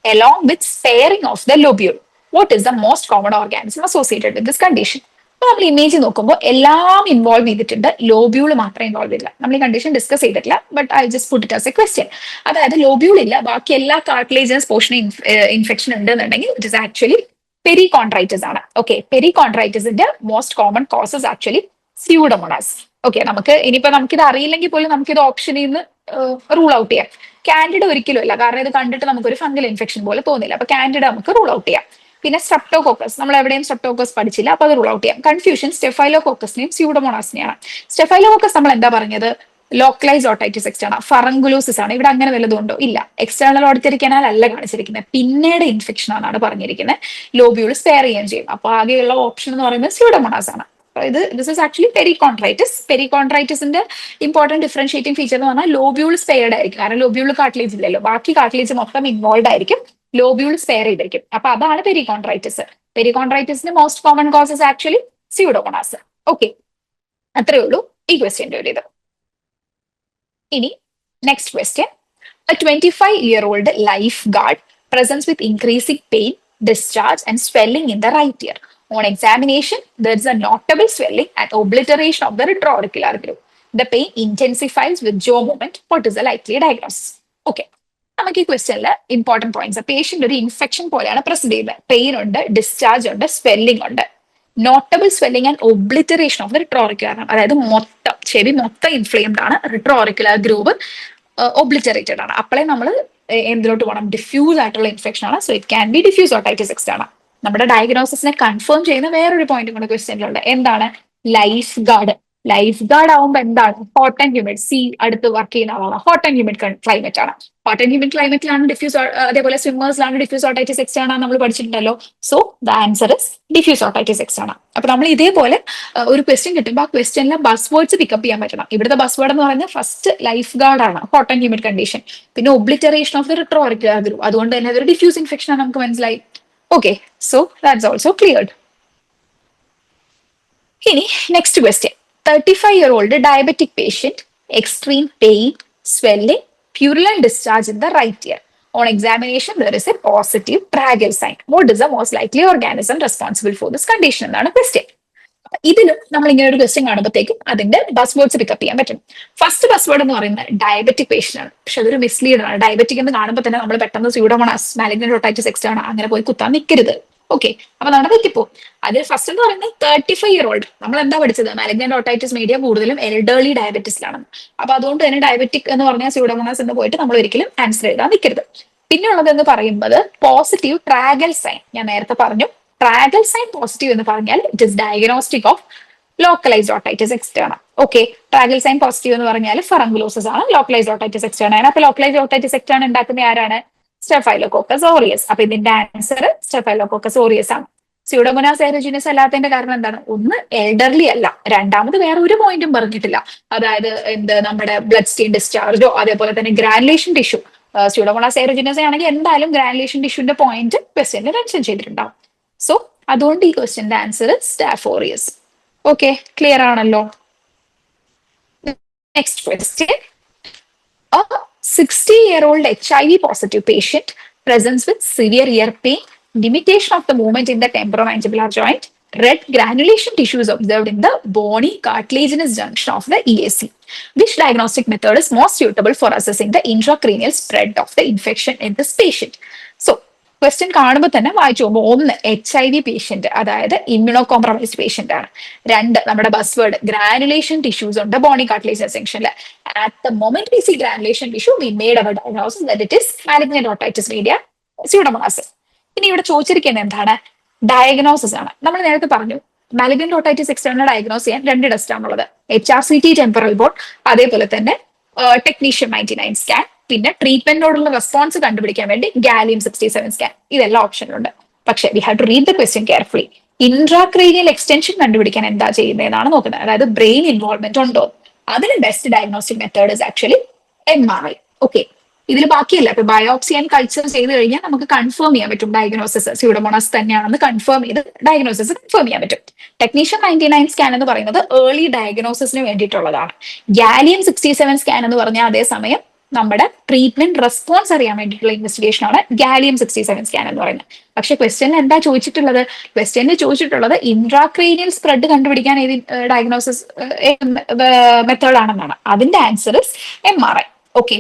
along with sparing of the lobule. What is the most common organism associated with this condition? അപ്പൊ നമ്മൾ image നോക്കുമ്പോൾ എല്ലാം involve ചെയ്തിട്ടുണ്ട്, lobule മാത്രമേ involve ചെയ്തില്ല. നമ്മൾ ഈ condition discuss ചെയ്തിട്ടില്ല, but I just put it as A question. അതായത് ലോബ്യൂൾ ഇല്ല, ബാക്കി എല്ലാ കാർട്ടിലേജസ് പോർഷനും ഇൻഫെക്ഷൻ ഉണ്ടെന്നുണ്ടെങ്കിൽ ഇറ്റ് ഇസ് ആക്ച്വലി പെരികോൺട്രൈറ്റിസ് ആണ്. ഓക്കെ, പെരികോൺട്രൈറ്റിസിന്റെ most common causes actually pseudomonas. Okay, നമുക്കിത് അറിയില്ലെങ്കിൽ പോലും നമുക്കിത് ഓപ്ഷനിൽ നിന്ന് റൂൾ ഔട്ട് ചെയ്യാം. കാൻഡിഡ ഒരിക്കലും ഇല്ല, കാരണം ഇത് കണ്ടിട്ട് നമുക്കൊരു ഫംഗൽ ഇൻഫെക്ഷൻ പോലെ തോന്നില്ല. അപ്പൊ കാൻഡിഡ നമുക്ക് റൂൾ ഔട്ട് ചെയ്യാം. പിന്നെ സ്ട്രെപ്റ്റോകോക്കസ്, നമ്മൾ എവിടെയും സ്ട്രെപ്റ്റോകോക്കസ് പഠിച്ചില്ല, അപ്പൊ അത് റൂൾ ഔട്ട് ചെയ്യാം. കൺഫ്യൂഷൻ സ്റ്റെഫൈലോകോക്കസിനെയും സ്യൂഡോമോണാസിനെയാണ്. സ്റ്റെഫൈലോകോക്കസ് നമ്മൾ എന്താ പറഞ്ഞത്? ലോക്കലൈസ് ഓട്ടൈറ്റിസ് എക്സ്റ്റേണ, ഫറങ്കുലോസിസ് ആണ്. ഇവിടെ അങ്ങനെ വല്ലതും ഉണ്ടോ? ഇല്ല. എക്സ്റ്റേണൽ ഓഡിറ്ററി കനാൽ അല്ല കാണിച്ചിരിക്കുന്നത്, പിന്നീട് ഇൻഫെക്ഷൻ ആണ് പറഞ്ഞിരിക്കുന്നത്. ലോബ്യൂൾ സ്പെയർ ചെയ്യുകയും ചെയ്യും. അപ്പൊ ആകെയുള്ള ഓപ്ഷൻ എന്ന് പറയുന്നത് സ്യൂഡോമോണാസ് ആണ്. This is actually perichondritis. പെരികോൺട്രൈറ്റിസിന്റെ ഇമ്പോർട്ടന്റ് ഡിഫറൻഷിയേറ്റിംഗ് ഫീച്ചർ എന്ന് പറഞ്ഞാൽ ലോബ്യൂൾ സ്പെയർഡ് ആയിരിക്കും. കാരണം ലോബ്യൂൾ കാർട്ടിലേജ് ഇല്ലല്ലോ, ബാക്കി കാർട്ടിലേജ് മൊത്തം ഇൻവോൾവ് ആയിരിക്കും, ലോബ്യൂൾ സ്പെയർ ചെയ്തിരിക്കും. അപ്പൊ അതാണ് പെരികോൺട്രൈറ്റിസ്. പെരികോൺട്രൈറ്റിസിന്റെ most common causes actually pseudomonas. Okay, അത്രേ ഉള്ളൂ ഈ ക്വസ്റ്റ്യന്റെ ഒരു ഇത്. ഇനി next question. A 25-year-old lifeguard presents with increasing pain, discharge, and swelling in the right ear. On examination, there is a notable swelling and obliteration of the retroauricular groove. The pain intensifies with jaw movement. What is the likely diagnosis? Okay. നമുക്ക് ഈ ക്വസ്റ്റ്യനിൽ important points. Patient ഒരു infection പോലെയാണ് present ചെയ്യുന്നത്. Pain ഉണ്ട്, discharge ഉണ്ട്, swelling ഉണ്ട്. Notable swelling and obliteration of the retroauricular, അതായത് മൊത്തം ചെവി മൊത്തം ഇൻഫ്ലെയിംഡ് ആണ്. റിട്രോറിക്കുലർ ഗ്രൂവ് ഒബ്ലിറ്ററേറ്റഡ് ആണ്. അപ്പോഴേ നമ്മൾ എന്തിലോട്ട് പോകണം? ഡിഫ്യൂസ് ആയിട്ടുള്ള ഇൻഫെക്ഷൻ ആണ്. So it can be diffuse otitis externa. നമ്മുടെ ഡയഗ്നോസിസിനെ കൺഫേം ചെയ്യുന്ന വേറൊരു പോയിന്റ് കൂടെ ക്വസ്റ്റ്യനിലുണ്ട്. എന്താണ്? Life guard. ലൈഫ് ഗാർഡ് ആവുമ്പോൾ എന്താണ്? ഹോട്ട് ആൻഡ് ഹ്യൂമിഡ്, സീ അടുത്ത് വർക്ക് ചെയ്യുന്ന ആളാണ്. ഹോട്ട് ആൻഡ് ഹ്യൂമിഡ് ക്ലൈമറ്റ് ആണ്. ഹോട്ട് ആൻഡ് ഹ്യൂമിഡ് ക്ലൈമറ്റിലാണ് ഡിഫ്യൂസ്, അതേപോലെ സ്വിമ്മേഴ്സിലാണ് ഡിഫ്യൂസ് ഓട്ടൈറ്റിസ് എക്സ്റ്റേണ നമ്മൾ പഠിച്ചിട്ടുണ്ടല്ലോ. So the answer is diffuse otitis externa. അപ്പൊ നമ്മൾ ഇതേപോലെ ഒരു ക്വസ്റ്റ്യൻ കിട്ടുമ്പോൾ ആ ക്വസ്റ്റ്യനിലെ ബസ് വേർഡ്സ് പിക്കപ്പ് ചെയ്യാൻ പറ്റണം. ഇവിടുത്തെ ബസ് വേർഡ് എന്ന് പറയുന്നത് ഫസ്റ്റ് ലൈഫ് ഗാർഡ് ആണ്, ഹോട്ട് ആൻഡ് ഹ്യൂമിഡ് കണ്ടീഷൻ. പിന്നെ obliteration of the retroauricular groove, അതുകൊണ്ട് തന്നെ അതൊരു ഡിഫ്യൂസ് ഇൻഫെക്ഷൻ ആണ്, നമുക്ക് മനസ്സിലായി. Okay, so that's also cleared. ഇനി next question. 35-year-old diabetic patient, extreme pain, swelling, purulent discharge in the right ear. On examination, there is a positive tragal sign. What is the most likely organism responsible for this condition എന്നാണ് question. ഇതിലും നമ്മൾ ഇങ്ങനെ ഒരു question കാണുമ്പോഴത്തേക്കും അതിന്റെ bus words pickup ചെയ്യാൻ പറ്റും. First bus word എന്ന് പറയുന്നത് ഡയബറ്റിക് പേഷ്യന്റ് ആണ്. പക്ഷെ അതൊരു മിസ്ലീഡ് ആണ്. ഡയബറ്റിക് എന്ന് കാണുമ്പോൾ തന്നെ നമ്മൾ പെട്ടെന്ന് സ്യൂഡോമോണാസ്, മാലിഗ്നന്റ് ഓട്ടൈറ്റിസ് എക്സ്റ്റേണ അങ്ങനെ പോയി കുത്താൻ നിൽക്കരുത്. ഓക്കെ, അപ്പൊ നമ്മുടെ തെറ്റിപ്പോ. അത് ഫസ്റ്റ് എന്ന് പറയുന്നത് 35-year-old. നമ്മൾ എന്താ പഠിച്ചത്? മാലിഗ്നന്റ് ഓട്ടൈറ്റിസ് മീഡിയ കൂടുതലും എൽഡർലി ഡയബറ്റിസിലാണ്. അപ്പൊ അതുകൊണ്ട് തന്നെ ഡയബറ്റിക് എന്ന് പറഞ്ഞാൽ സ്യൂഡോമോണാസ് എന്ന് പോയിട്ട് നമ്മൾ ഒരിക്കലും ആൻസർ എഴുതാൻ നിൽക്കരുത്. പിന്നെ ഉള്ളത് എന്ന് പറയുന്നത് പോസിറ്റീവ് ട്രാഗൽ സൈൻ. ഞാൻ നേരത്തെ പറഞ്ഞു, ട്രാഗൽ സൈൻ പോസിറ്റീവ് എന്ന് പറഞ്ഞാൽ it is diagnostic of localized otitis externa. Okay, tragal sign positive എന്ന് പറഞ്ഞാൽ ഫറങ്കുലോസിസ് ആണ്, ലോക്കലൈസ്ഡ് ഓട്ടൈറ്റിസ് എക്സ്റ്റേണ ആണ്. അപ്പൊ ലോക്കലൈസ്ഡ് ഓട്ടൈറ്റിസ് എക്സ്റ്റേണ ഉണ്ടാക്കുന്ന ആരാണ്? സ്റ്റെഫൈലോകോക്കസ് ഓറിയസ്. അപ്പൊ ഇതിന്റെ ആൻസർ സ്റ്റെഫൈലോകോക്കസ് ഓറിയസ് ആണ്. സ്യൂഡോമോണാസ് എയറോജിനസ് അല്ലാത്തതിന്റെ കാരണം എന്താണ്? ഒന്ന് എൽഡർലി അല്ല, രണ്ടാമത് വേറെ ഒരു പോയിന്റും പറഞ്ഞിട്ടില്ല. അതായത് നമ്മുടെ ബ്ലഡ് സ്റ്റെയിൻ ഡിസ്ചാർജോ അതേപോലെ തന്നെ ഗ്രാനുലേഷൻ ടിഷ്യൂ. സ്യൂഡോമോണാസ് എയറോജിനസ് ആണെങ്കിൽ എന്തായാലും ഗ്രാനുലേഷൻ ടിഷ്യൂന്റെ പോയിന്റ് ക്വസ്റ്റ്യനിൽ മെൻഷൻ ചെയ്തിട്ടുണ്ടാവും. സോ അതുകൊണ്ട് ഈ ക്വസ്റ്റ്യന്റെ answer staph aureus. Okay, clear ആണല്ലോ. Next question. 60-year-old HIV positive patient presents with severe ear pain, limitation of the movement in the temporomandibular joint, red granulation tissues observed in the bony cartilaginous junction of the EAC. Which diagnostic method is most suitable for assessing the intracranial spread of the infection in this patient? So, question കാണുമ്പോൾ തന്നെ വായിച്ചു പോകുമ്പോൾ, ഒന്ന് HIV patient, അതായത് immunocompromised patient ആണ്. രണ്ട്, നമ്മുടെ buzz word granulation tissues ഉണ്ട് ബോണി കാർട്ടിലേജ് സെക്ഷനിൽ. At the moment we see granulation tissue we made our diagnosis that it is malignant otitis media pseudomonas. ഇനി ഇവിടെ ചോദിച്ചിരിക്കുന്നത് എന്താണ്? ഡയഗ്നോസിസ് ആണ്. നമ്മൾ നേരത്തെ പറഞ്ഞു മാലിഗ്നന്റ് ഓട്ടൈറ്റിസ് എക്സ്റ്റേണൽ ഡയഗ്നോസ് ചെയ്യാൻ രണ്ട് ടെസ്റ്റ് ആണുള്ളത്, HRCT ടെമ്പറൽ ബോർഡ്, അതേപോലെ തന്നെ ടെക്നീഷ്യൻ 99 സ്കാൻ, പിന്നെ ട്രീറ്റ്മെന്റിനോടുള്ള റെസ്പോൺസ് കണ്ടുപിടിക്കാൻ വേണ്ടി ഗാലിയം 67 സ്കാൻ. ഇതെല്ലാം ഓപ്ഷനിലുണ്ട്. പക്ഷെ we have to read the question carefully. Intracranial extension കണ്ടുപിടിക്കാൻ എന്താ ചെയ്യുന്നതെന്നാണ് നോക്കുന്നത്, അതായത് ബ്രെയിൻ ഇൻവോൾവ്മെന്റ് ഉണ്ടോ. അതിന് best diagnostic method is actually MRI. Okay, ഇതിൽ ബാക്കിയല്ല. ഇപ്പൊ ബയോപ്സി ആൻഡ് കൾച്ചർ ചെയ്ത് കഴിഞ്ഞാൽ നമുക്ക് കൺഫേം ചെയ്യാൻ പറ്റും ഡയഗ്നോസിസ് സ്യൂഡോമോണാസ് തന്നെയാണെന്ന് കൺഫേം ചെയ്ത് ഡയഗ്നോസിസ് കൺഫേം ചെയ്യാൻ പറ്റും. ടെക്നീഷ്യൻ 99 സ്കാൻ എന്ന് പറയുന്നത് ഏർലി ഡയഗ്നോസിസിന് വേണ്ടിയിട്ടുള്ളതാണ്. ഗാലിയം 67 സ്കാൻ എന്ന് പറഞ്ഞാൽ അതേസമയം നമ്മുടെ ട്രീറ്റ്മെന്റ് റെസ്പോൺസ് അറിയാൻ വേണ്ടിയിട്ടുള്ള ഇൻവെസ്റ്റിഗേഷൻ ആണ് ഗാലിയം 67 സ്കാൻ എന്ന് പറയുന്നത്. പക്ഷെ ക്വസ്റ്റ്യനിൽ എന്താ ചോദിച്ചിട്ടുള്ളത്? ക്വസ്റ്റ്യനിൽ ചോദിച്ചിട്ടുള്ളത് ഇൻട്രാക്രേനിയൽ സ്പ്രെഡ് കണ്ടുപിടിക്കാൻ ഏത് ഡയഗ്നോസിസ് മെത്തേഡ് ആണെന്നാണ്. അതിന്റെ ആൻസർ ഇസ് MRI. ഓക്കെ,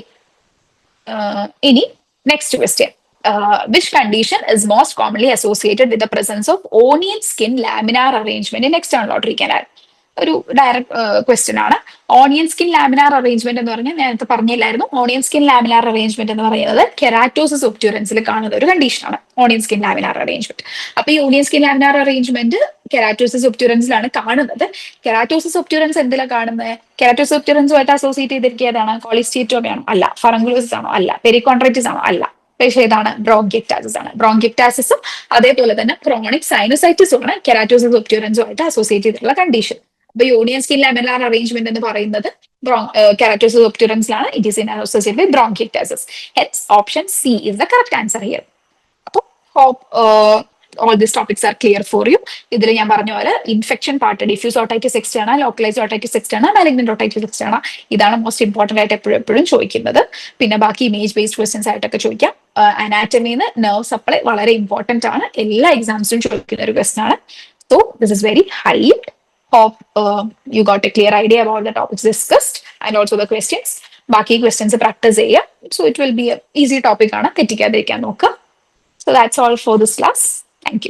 ഇനി next question. Which condition is most commonly associated with the presence of onion skin laminar arrangement in external auditory canal? ഒരു ഡയറക്റ്റ് ക്വസ്റ്റ്യൻ ആണ്. ഓണിയൻ സ്കിൻ ലാമിനാർ അറേഞ്ച്മെന്റ് എന്ന് പറഞ്ഞാൽ നേരത്തെ പറഞ്ഞില്ലായിരുന്നു. Onion skin laminar arrangement എന്ന് പറയുന്നത് keratosis ഒബ്റ്റ്യൂറൻസിൽ കാണുന്ന ഒരു കണ്ടീഷനാണ് ഓണിയൻ സ്കിൻ ലാമിനാർ അറേഞ്ച്മെന്റ്. അപ്പൊ ഈ onion skin laminar arrangement keratosis ഒബ്റ്റ്യൂറൻസിലാണ് കാണുന്നത്. കെരാറ്റോസിസ് ഒബ്റ്റ്യൂറൻസ് എന്തിലാണ് കാണുന്നത്? കെരാറ്റോസിസ് ഒബ്റ്റ്യൂറൻസുമായിട്ട് അസോസിയേറ്റ് ചെയ്തിരിക്കുന്നതാണ് കോളിസ്റ്റീറ്റോമയാണോ? അല്ല. ഫറങ്കുലോസിസ് ആണോ? അല്ല. പെരിക്കോൺട്രൈറ്റിസ് ആണോ? അല്ല. പക്ഷേ ഏതാണ്? ബ്രോങ്കിക്ടാസിസ് ആണ്. ബ്രോങ്കിക്ടാസിസും അതേപോലെ തന്നെ ക്രോണിക് സൈനസൈറ്റിസും ആണ് കെരാറ്റോസിസ് ഒബ്റ്റ്യൂറൻസുമായിട്ട് അസോസിയേറ്റ് ചെയ്തിട്ടുള്ള കണ്ടീഷൻ. അപ്പൊ യൂണിയൻ സ്കിൻ ലാമിനാർ അറേഞ്ച്മെന്റ് എന്ന് പറയുന്നത് കെരാറ്റോസിസ് ഒബ്റ്റ്യൂറൻസിലാണ്. It is in associated with bronchiectasis. Hence option C is the correct answer here. അപ്പോൾ all these topics are clear for you. ഇതിൽ ഞാൻ പറഞ്ഞ പോലെ infection part diffuse otitis externa, localize otitis externa, malignant otitis externa, ഇതാണ് most important ആയിട്ട് എപ്പോഴും ചോദിക്കുന്നത്. പിന്നെ ബാക്കി ഇമേജ് ബേസ്ഡ് ക്വസ്റ്റ്യൻസ് ആയിട്ടൊക്കെ ചോദിക്കാം. അനാറ്റമിന്ന് നെർവ് സപ്ലൈ വളരെ ഇമ്പോർട്ടന്റ് ആണ്, എല്ലാ എക്സാംസിലും ചോദിക്കുന്ന ഒരു ക്വസ്റ്റൻ ആണ്. So this is very high. Hope you got a clear idea about the topics discussed and also the questions. ബാക്കി ക്വസ്റ്റ്യൻസ് പ്രാക്ടീസ് ചെയ്യുക. So it will B A easy topic ആണ്, തെറ്റിക്കാതിരിക്കാൻ നോക്കുക. So that's all for this class. Thank you.